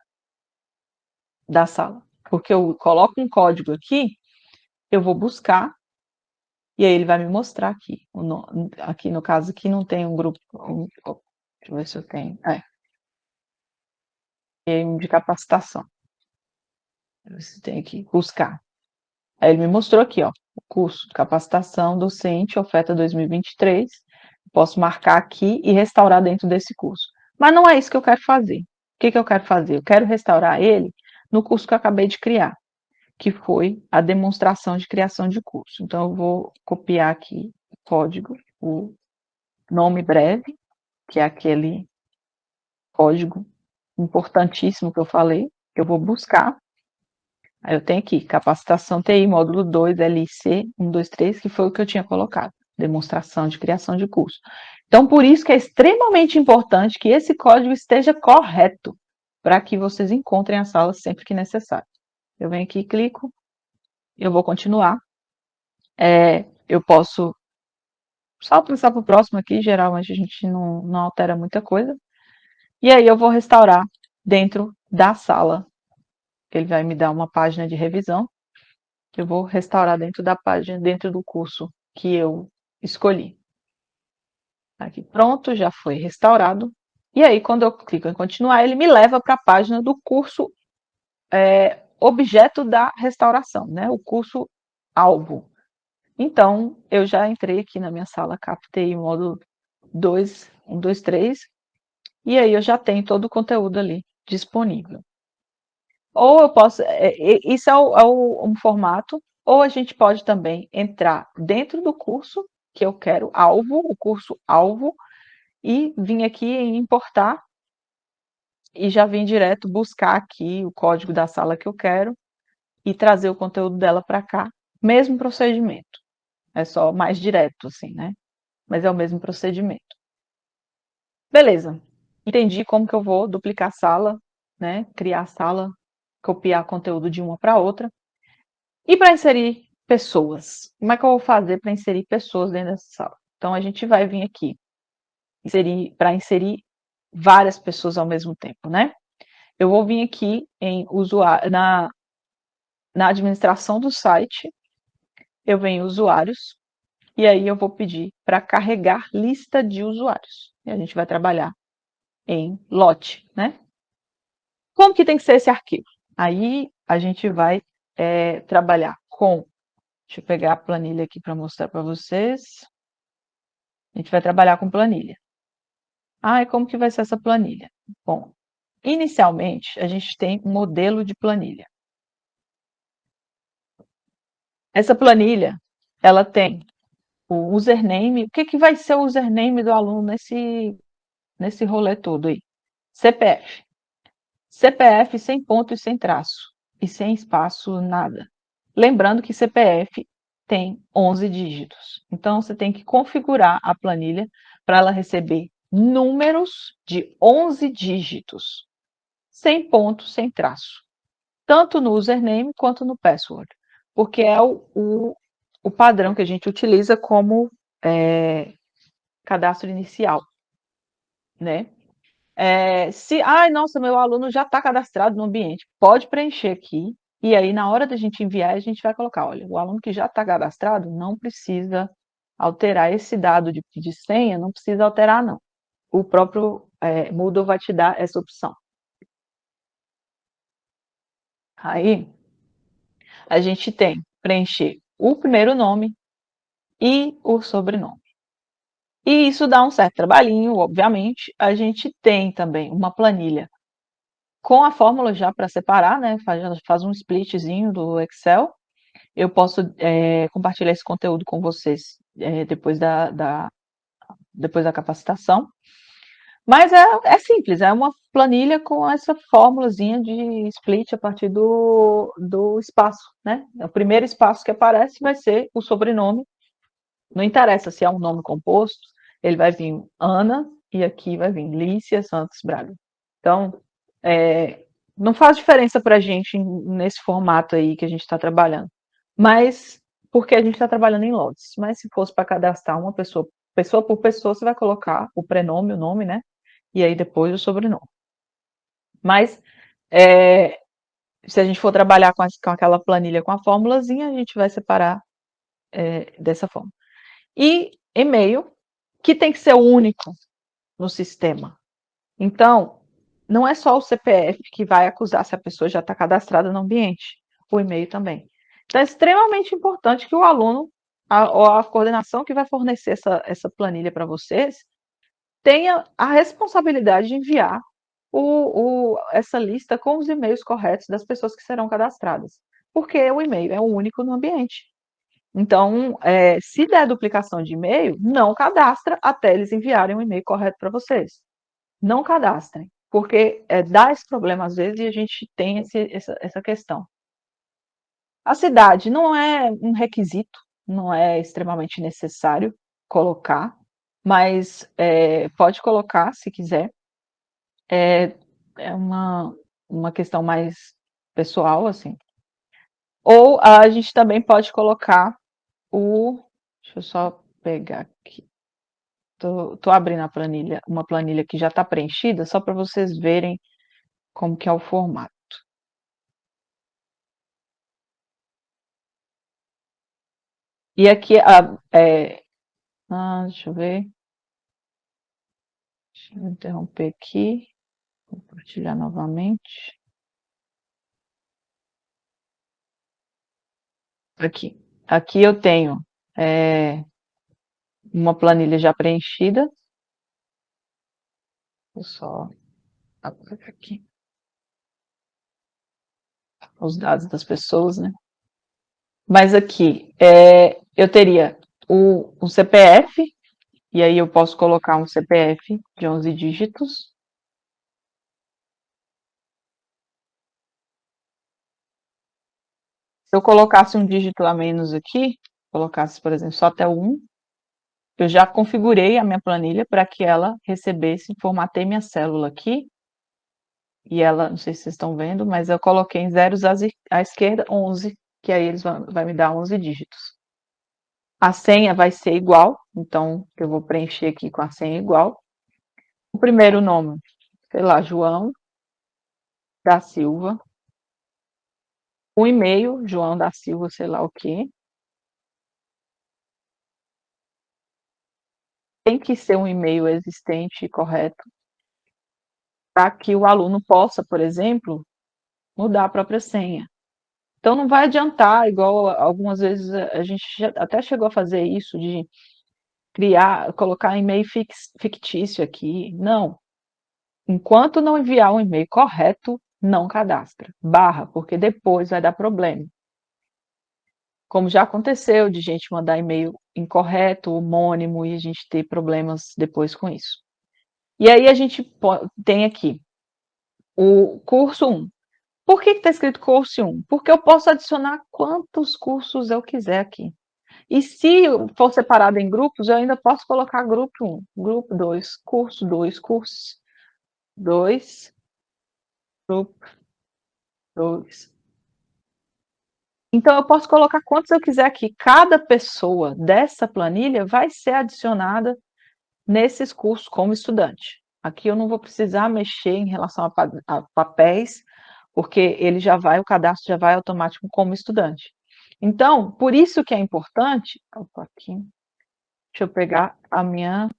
Speaker 1: da sala. Porque eu coloco um código aqui, eu vou buscar, e aí ele vai me mostrar aqui. Aqui no caso, aqui não tem um grupo. Deixa eu ver se eu tenho. De capacitação. Você tem que buscar. Aí ele me mostrou aqui, ó, o curso de capacitação docente, oferta 2023. Posso marcar aqui e restaurar dentro desse curso. Mas não é isso que eu quero fazer. O que que eu quero fazer? Eu quero restaurar ele no curso que eu acabei de criar, que foi a demonstração de criação de curso. Então, eu vou copiar aqui o código, o nome breve, que é aquele código importantíssimo que eu falei, que eu vou buscar. Aí eu tenho aqui, capacitação TI, módulo 2, LIC 123, que foi o que eu tinha colocado, demonstração de criação de curso. Então, por isso que é extremamente importante que esse código esteja correto, para que vocês encontrem a sala sempre que necessário. Eu venho aqui, clico, eu vou continuar. Eu posso só passar para o próximo aqui, geralmente a gente não altera muita coisa. E aí eu vou restaurar dentro da sala. Ele vai me dar uma página de revisão, que eu vou restaurar dentro da página, dentro do curso que eu escolhi. Aqui, pronto, já foi restaurado. E aí, quando eu clico em continuar, ele me leva para a página do curso objeto da restauração, né? O curso alvo. Então, eu já entrei aqui na minha sala, captei o módulo 2, 1, 2, 3, e aí eu já tenho todo o conteúdo ali disponível. Ou eu posso, isso um formato, ou a gente pode também entrar dentro do curso que eu quero, alvo, o curso alvo, e vir aqui em importar, e já vim direto buscar aqui o código da sala que eu quero e trazer o conteúdo dela para cá. Mesmo procedimento. É só mais direto, assim, né? Mas é o mesmo procedimento. Beleza. Entendi como que eu vou duplicar a sala, né? Criar a sala, copiar conteúdo de uma para outra. E para inserir pessoas? Como é que eu vou fazer para inserir pessoas dentro dessa sala? Então, a gente vai vir aqui para inserir várias pessoas ao mesmo tempo, né? Eu vou vir aqui em usuário, na administração do site, eu venho em usuários, e aí eu vou pedir para carregar lista de usuários. E a gente vai trabalhar em lote, né? Como que tem que ser esse arquivo? Aí a gente vai trabalhar com. Deixa eu pegar a planilha aqui para mostrar para vocês. A gente vai trabalhar com planilha. E como que vai ser essa planilha? Bom, inicialmente a gente tem um modelo de planilha. Essa planilha, ela tem o username. O que que vai ser o username do aluno nesse rolê todo aí? CPF. CPF sem ponto e sem traço. E sem espaço, nada. Lembrando que CPF tem 11 dígitos. Então, você tem que configurar a planilha para ela receber números de 11 dígitos, sem ponto, sem traço, tanto no username quanto no password, porque é o padrão que a gente utiliza como cadastro inicial, né? Se, ai, nossa, meu aluno já está cadastrado no ambiente, pode preencher aqui, e aí na hora da gente enviar, a gente vai colocar, olha, o aluno que já está cadastrado não precisa alterar esse dado de senha, não precisa alterar, não. O próprio Moodle vai te dar essa opção. Aí, a gente tem preencher o primeiro nome e o sobrenome. E isso dá um certo trabalhinho, obviamente. A gente tem também uma planilha com a fórmula já para separar, né? Faz um splitzinho do Excel. Eu posso compartilhar esse conteúdo com vocês depois da capacitação. Mas é simples, é uma planilha com essa fórmulazinha de split a partir do espaço, né? O primeiro espaço que aparece vai ser o sobrenome. Não interessa se é um nome composto, ele vai vir Ana e aqui vai vir Lícia Santos Braga. Então, não faz diferença para a gente nesse formato aí que a gente está trabalhando. Mas, porque a gente está trabalhando em lotes. Mas se fosse para cadastrar uma pessoa, pessoa por pessoa, você vai colocar o prenome, o nome, né? E aí depois o sobrenome. Mas, se a gente for trabalhar com aquela planilha com a formulazinha, a gente vai separar dessa forma. E e-mail, que tem que ser único no sistema. Então, não é só o CPF que vai acusar se a pessoa já está cadastrada no ambiente, o e-mail também. Então, é extremamente importante que o aluno, ou a coordenação que vai fornecer essa planilha para vocês, tenha a responsabilidade de enviar essa lista com os e-mails corretos das pessoas que serão cadastradas, porque o e-mail é o único no ambiente. Então, se der duplicação de e-mail, não cadastra até eles enviarem o e-mail correto para vocês. Não cadastrem, porque dá esse problema às vezes e a gente tem essa questão. A cidade não é um requisito, não é extremamente necessário colocar, mas pode colocar se quiser. É uma questão mais pessoal, assim. Ou a gente também pode colocar deixa eu só pegar aqui. Tô abrindo a planilha, uma planilha que já está preenchida, só para vocês verem como que é o formato. E aqui, deixa eu ver, deixa eu interromper aqui, compartilhar novamente. Aqui eu tenho uma planilha já preenchida, vou só apagar aqui os dados das pessoas, né? Mas aqui, eu teria o CPF, e aí eu posso colocar um CPF de 11 dígitos. Se eu colocasse um dígito a menos aqui, colocasse, por exemplo, só até o 1, eu já configurei a minha planilha para que ela recebesse, formatei minha célula aqui, e ela, não sei se vocês estão vendo, mas eu coloquei em zeros à esquerda 11, que aí eles vai me dar 11 dígitos. A senha vai ser igual, então eu vou preencher aqui com a senha igual. O primeiro nome, sei lá, João da Silva. O e-mail, João da Silva, sei lá o quê. Tem que ser um e-mail existente e correto, para que o aluno possa, por exemplo, mudar a própria senha. Então não vai adiantar, igual algumas vezes a gente até chegou a fazer isso, de colocar e-mail fictício aqui. Não. Enquanto não enviar um e-mail correto, não cadastra. Barra, porque depois vai dar problema. Como já aconteceu de gente mandar e-mail incorreto, homônimo, e a gente ter problemas depois com isso. E aí a gente tem aqui o curso 1. Por que está escrito curso 1? Porque eu posso adicionar quantos cursos eu quiser aqui. E se for separado em grupos, eu ainda posso colocar grupo 1, grupo 2, curso 2, curso 2, grupo 2. Então, eu posso colocar quantos eu quiser aqui. Cada pessoa dessa planilha vai ser adicionada nesses cursos como estudante. Aqui eu não vou precisar mexer em relação a papéis, porque ele já vai, o cadastro já vai automático como estudante. Então, por isso que é importante. Opa, aqui, deixa eu pegar a minha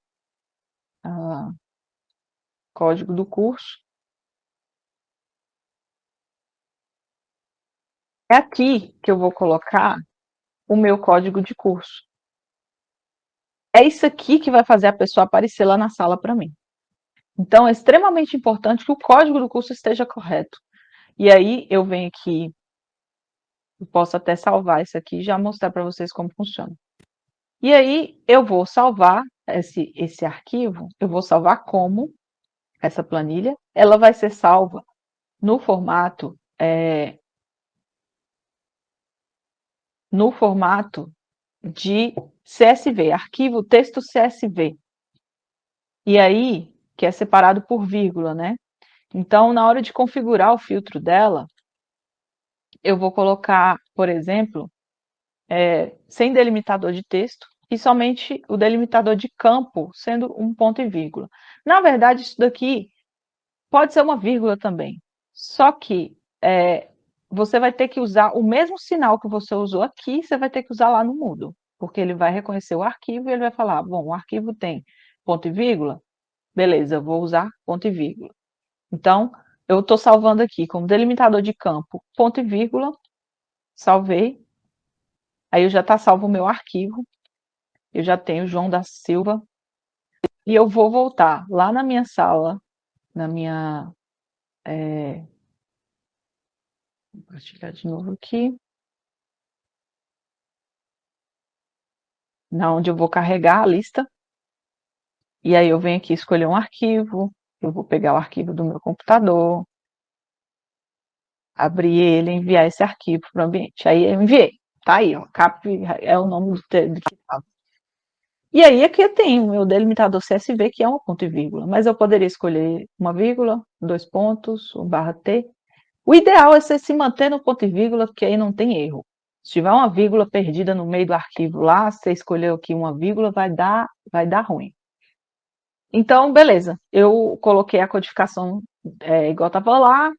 Speaker 1: código do curso. É aqui que eu vou colocar o meu código de curso. É isso aqui que vai fazer a pessoa aparecer lá na sala para mim. Então, é extremamente importante que o código do curso esteja correto. E aí, eu venho aqui, eu posso até salvar isso aqui e já mostrar para vocês como funciona. E aí, eu vou salvar esse arquivo, eu vou salvar como essa planilha, ela vai ser salva no formato, de CSV, arquivo texto CSV. E aí, que é separado por vírgula, né? Então, na hora de configurar o filtro dela, eu vou colocar, por exemplo, sem delimitador de texto e somente o delimitador de campo sendo um ponto e vírgula. Na verdade, isso daqui pode ser uma vírgula também, só que você vai ter que usar o mesmo sinal que você usou aqui, você vai ter que usar lá no Moodle, porque ele vai reconhecer o arquivo e ele vai falar, bom, o arquivo tem ponto e vírgula, beleza, eu vou usar ponto e vírgula. Então, eu estou salvando aqui como delimitador de campo, ponto e vírgula, salvei, aí já está salvo o meu arquivo, eu já tenho João da Silva, e eu vou voltar lá na minha sala, na minha. Vou compartilhar de novo aqui, na onde eu vou carregar a lista, e aí eu venho aqui escolher um arquivo, eu vou pegar o arquivo do meu computador, abrir ele, enviar esse arquivo para o ambiente. Aí eu enviei, tá aí, ó, cap é o nome do que estava. E aí aqui eu tenho o meu delimitador CSV, que é uma ponto e vírgula, mas eu poderia escolher uma vírgula, dois pontos, o barra T. O ideal é você se manter no ponto e vírgula, porque aí não tem erro. Se tiver uma vírgula perdida no meio do arquivo lá, você escolheu aqui uma vírgula, vai dar ruim. Então, beleza, eu coloquei a codificação igual estava lá,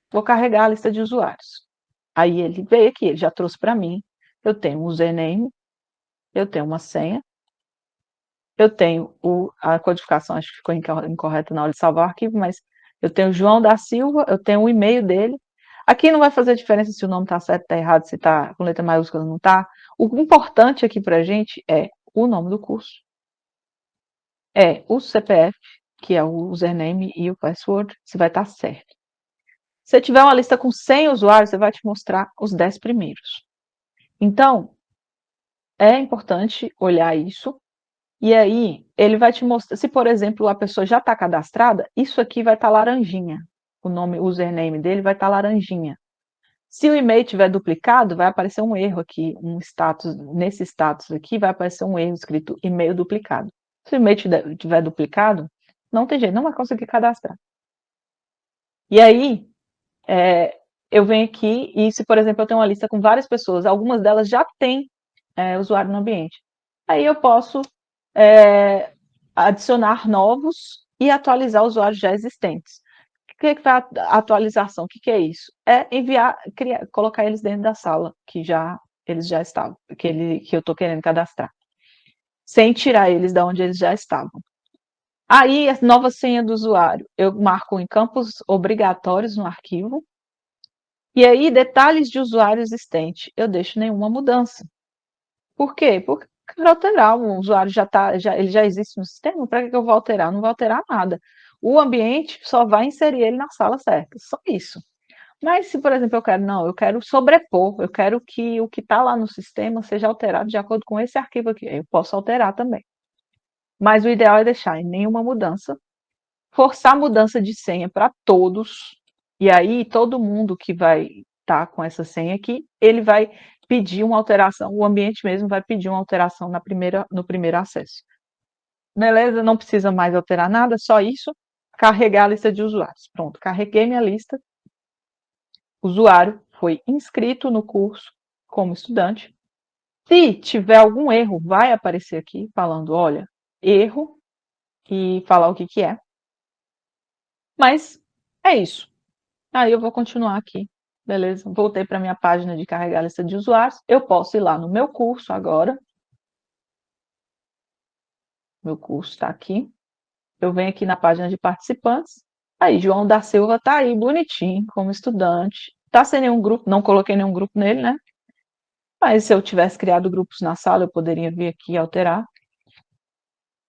Speaker 1: vou carregar a lista de usuários. Aí ele veio aqui, ele já trouxe para mim, eu tenho um username, eu tenho uma senha, eu tenho a codificação, acho que ficou incorreta na hora de salvar o arquivo, mas eu tenho o João da Silva, eu tenho o e-mail dele. Aqui não vai fazer diferença se o nome está certo, está errado, se está com letra maiúscula ou não está. O importante aqui para a gente é o nome do curso, é o CPF, que é o username e o password, se vai estar certo. Se tiver uma lista com 100 usuários, você vai te mostrar os 10 primeiros. Então, é importante olhar isso. E aí, ele vai te mostrar, se por exemplo a pessoa já está cadastrada, isso aqui vai estar laranjinha. O nome, o username dele vai estar laranjinha. Se o e-mail tiver duplicado, vai aparecer um erro aqui, um status, nesse status aqui vai aparecer um erro escrito e-mail duplicado. Se o e-mail tiver duplicado, não tem jeito, não vai conseguir cadastrar. E aí, eu venho aqui e se, por exemplo, eu tenho uma lista com várias pessoas, algumas delas já têm usuário no ambiente. Aí eu posso adicionar novos e atualizar usuários já existentes. O que foi a atualização? O que é isso? É enviar, colocar eles dentro da sala que eles já estavam, que eu estou querendo cadastrar, sem tirar eles de onde eles já estavam. Aí, a nova senha do usuário, eu marco em campos obrigatórios no arquivo, e aí, detalhes de usuário existente, eu deixo nenhuma mudança. Por quê? Porque eu quero alterar, o usuário ele já existe no sistema, para que eu vou alterar? Não vou alterar nada. O ambiente só vai inserir ele na sala certa, só isso. Mas se, por exemplo, eu quero sobrepor, eu quero que o que está lá no sistema seja alterado de acordo com esse arquivo aqui, eu posso alterar também. Mas o ideal é deixar em nenhuma mudança, forçar mudança de senha para todos, E aí todo mundo que vai estar com essa senha aqui, ele vai pedir uma alteração, o ambiente mesmo vai pedir uma alteração no primeiro acesso. Beleza, não precisa mais alterar nada, só isso, carregar a lista de usuários. Pronto, carreguei minha lista, o usuário foi inscrito no curso como estudante. Se tiver algum erro, vai aparecer aqui falando, olha, erro, e falar o que que é. Mas é isso. Aí eu vou continuar aqui, beleza? Voltei para minha página de carregar a lista de usuários. Eu posso ir lá no meu curso agora. Meu curso está aqui. Eu venho aqui na página de participantes. Aí, João da Silva está aí, bonitinho, como estudante. Está sem nenhum grupo, não coloquei nenhum grupo nele, né? Mas se eu tivesse criado grupos na sala, eu poderia vir aqui e alterar.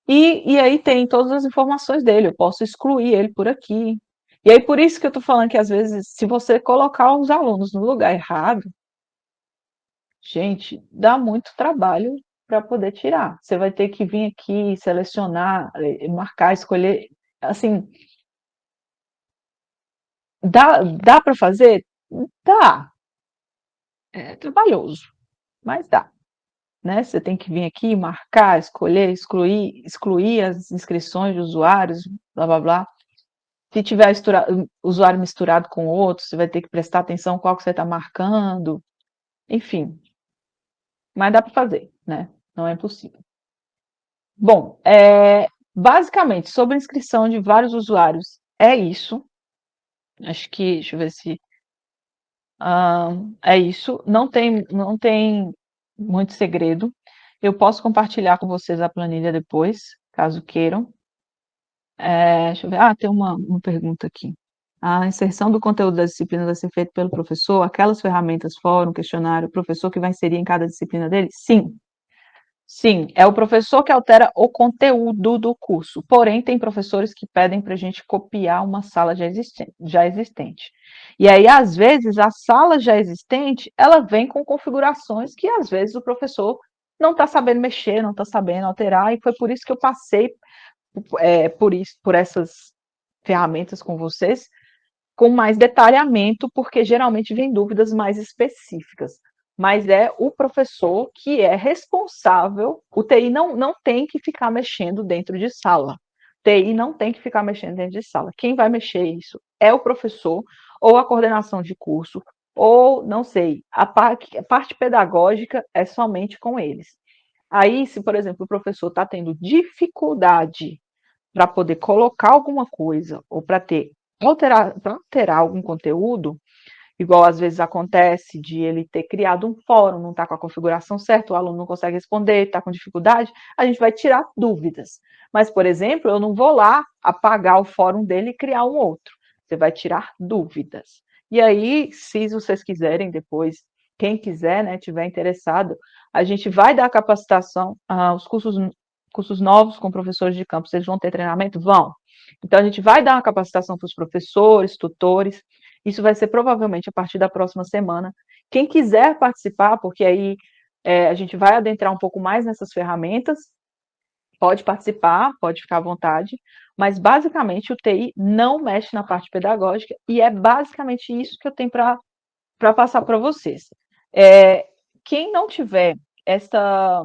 Speaker 1: E aí tem todas as informações dele, eu posso excluir ele por aqui. E aí, por isso que eu estou falando que, às vezes, se você colocar os alunos no lugar errado, gente, dá muito trabalho para poder tirar. Você vai ter que vir aqui, selecionar, marcar, escolher. Assim, dá para fazer? Dá. É trabalhoso, mas dá. Né? Você tem que vir aqui, marcar, escolher, excluir as inscrições de usuários, blá blá blá. Se tiver usuário misturado com outro, você vai ter que prestar atenção qual que você está marcando. Enfim, mas dá para fazer, né? Não é impossível. Bom, basicamente, sobre a inscrição de vários usuários, é isso. Acho que, deixa eu ver se... é isso. Não tem muito segredo. Eu posso compartilhar com vocês a planilha depois, caso queiram. Deixa eu ver. Tem uma pergunta aqui. A inserção do conteúdo das disciplinas vai ser feita pelo professor? Aquelas ferramentas, fórum, questionário, o professor que vai inserir em cada disciplina dele? Sim. Sim, é o professor que altera o conteúdo do curso. Porém, tem professores que pedem para a gente copiar uma sala já existente. E aí, às vezes, a sala já existente, ela vem com configurações que, às vezes, o professor não está sabendo mexer, não está sabendo alterar, e foi por isso que eu passei por essas ferramentas com vocês, com mais detalhamento, porque geralmente vem dúvidas mais específicas. Mas é o professor que é responsável, o TI não tem que ficar mexendo dentro de sala. TI não tem que ficar mexendo dentro de sala. Quem vai mexer isso é o professor, ou a coordenação de curso, ou, não sei, a parte pedagógica é somente com eles. Aí, se, por exemplo, o professor está tendo dificuldade para poder colocar alguma coisa ou para alterar algum conteúdo, igual às vezes acontece de ele ter criado um fórum, não está com a configuração certa, o aluno não consegue responder, está com dificuldade, a gente vai tirar dúvidas. Mas, por exemplo, eu não vou lá apagar o fórum dele e criar um outro. Você vai tirar dúvidas. E aí, se vocês quiserem depois, quem quiser, né, tiver interessado, a gente vai dar capacitação, os cursos novos com professores de campus, eles vão ter treinamento? Vão. Então, a gente vai dar uma capacitação para os professores, tutores, isso vai ser provavelmente a partir da próxima semana. Quem quiser participar, porque aí a gente vai adentrar um pouco mais nessas ferramentas, pode participar, pode ficar à vontade, mas basicamente o TI não mexe na parte pedagógica e é basicamente isso que eu tenho para passar para vocês. Quem não tiver essa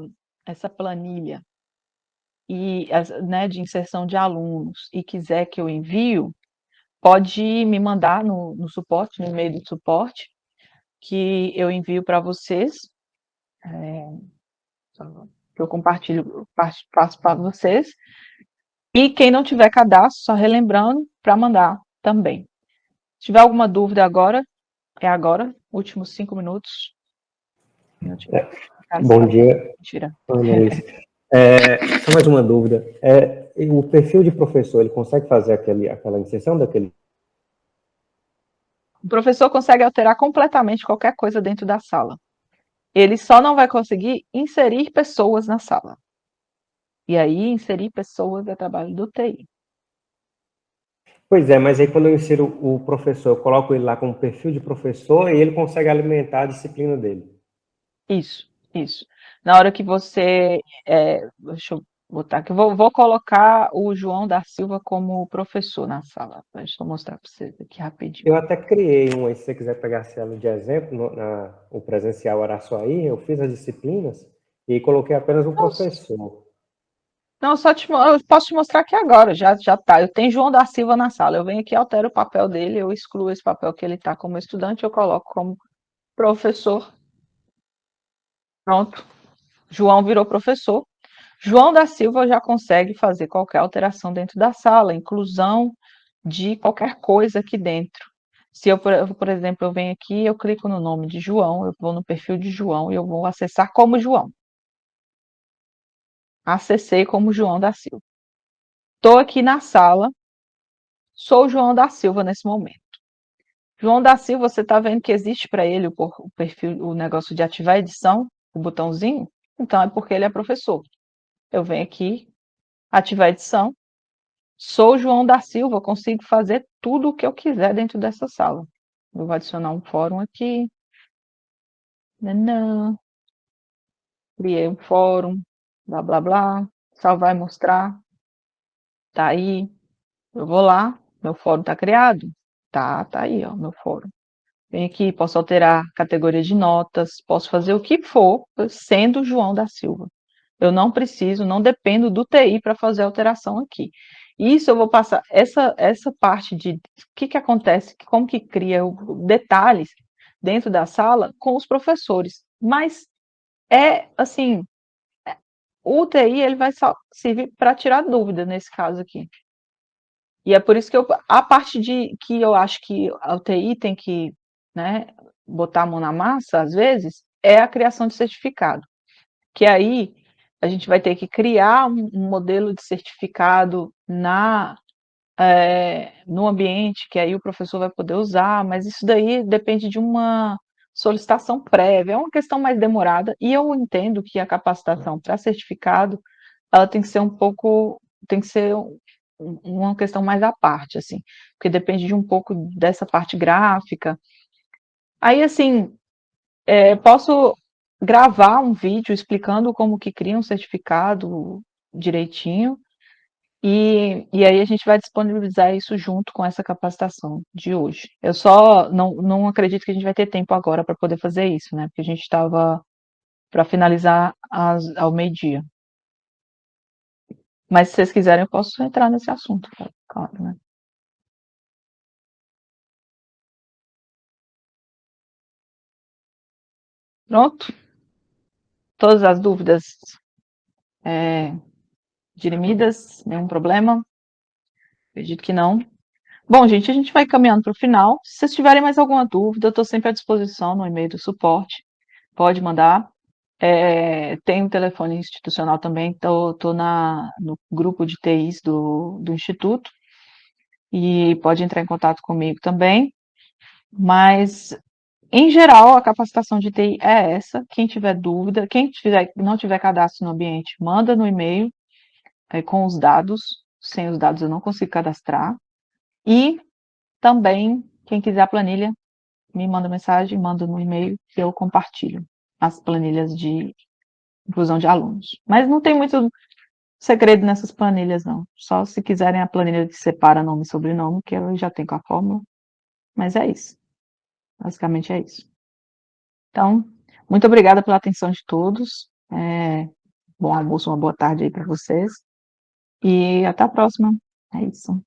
Speaker 1: planilha né, de inserção de alunos e quiser que eu envio, pode me mandar no suporte, no e-mail do suporte, que eu envio para vocês, que eu compartilho, passo para vocês. E quem não tiver cadastro, só relembrando, para mandar também. Se tiver alguma dúvida agora, é agora, últimos 5 minutos.
Speaker 2: Bom dia,
Speaker 1: Mentira.
Speaker 2: Ana Luiz. Só mais uma dúvida. O perfil de professor, ele consegue fazer aquela inserção daquele...
Speaker 1: O professor consegue alterar completamente qualquer coisa dentro da sala. Ele só não vai conseguir inserir pessoas na sala. E aí, inserir pessoas é trabalho do TI.
Speaker 2: Pois é, mas aí quando eu insiro o professor, eu coloco ele lá como perfil de professor e ele consegue alimentar a disciplina dele.
Speaker 1: Isso. Na hora que você... deixa eu botar aqui. Vou colocar o João da Silva como professor na sala. Deixa eu mostrar para vocês aqui rapidinho.
Speaker 2: Eu até criei um aí, se você quiser pegar ela de exemplo, o presencial Araçuaí, eu fiz as disciplinas e coloquei apenas um professor.
Speaker 1: Não, eu posso te mostrar aqui agora, já tá. Eu tenho João da Silva na sala. Eu venho aqui, altero o papel dele, eu excluo esse papel que ele está como estudante, eu coloco como professor. Pronto. João virou professor. João da Silva já consegue fazer qualquer alteração dentro da sala, inclusão de qualquer coisa aqui dentro. Se eu, por exemplo, eu venho aqui, eu clico no nome de João, eu vou no perfil de João e eu vou acessar como João. Acessei como João da Silva. Estou aqui na sala, sou João da Silva nesse momento. João da Silva, você está vendo que existe para ele o perfil, o negócio de ativar a edição, o botãozinho? Então é porque ele é professor. Eu venho aqui, ativar a edição, sou João da Silva, consigo fazer tudo o que eu quiser dentro dessa sala. Eu vou adicionar um fórum aqui. Nanã. Criei um fórum, blá blá blá. Salvar e mostrar. Tá aí. Eu vou lá, meu fórum tá criado. Tá aí, ó, meu fórum. Venho aqui, posso alterar categoria de notas, posso fazer o que for, sendo João da Silva. Eu não preciso, não dependo do TI para fazer alteração aqui. Isso eu vou passar, essa parte de o que acontece, como que cria detalhes dentro da sala com os professores. Mas é assim, o TI ele vai só servir para tirar dúvida nesse caso aqui. E é por isso que a parte de que eu acho que a UTI tem que, né, botar a mão na massa, às vezes, é a criação de certificado. Que aí a gente vai ter que criar um modelo de certificado no ambiente, que aí o professor vai poder usar, mas isso daí depende de uma solicitação prévia, é uma questão mais demorada, e eu entendo que a capacitação para certificado, ela tem que ser um pouco, tem que ser uma questão mais à parte, assim, porque depende de um pouco dessa parte gráfica. Aí, assim, posso gravar um vídeo explicando como que cria um certificado direitinho, e aí a gente vai disponibilizar isso junto com essa capacitação de hoje. Eu só não acredito que a gente vai ter tempo agora para poder fazer isso, né? Porque a gente estava para finalizar ao meio-dia. Mas se vocês quiserem, eu posso entrar nesse assunto, claro, né? Pronto? Todas as dúvidas dirimidas? Nenhum problema? Acredito que não. Bom, gente, a gente vai caminhando para o final. Se vocês tiverem mais alguma dúvida, eu estou sempre à disposição no e-mail do suporte. Pode mandar. Tem um telefone institucional também, estou no grupo de TIs do Instituto e pode entrar em contato comigo também. Mas, em geral, a capacitação de TI é essa. Quem tiver dúvida, não tiver cadastro no ambiente, manda no e-mail com os dados. Sem os dados eu não consigo cadastrar. E também, quem quiser a planilha, me manda mensagem, manda no e-mail que eu compartilho as planilhas de inclusão de alunos. Mas não tem muito segredo nessas planilhas, não. Só se quiserem a planilha que separa nome e sobrenome, que eu já tenho com a fórmula. Mas é isso. Basicamente é isso. Então, muito obrigada pela atenção de todos. Bom almoço, uma boa tarde aí para vocês. E até a próxima. É isso.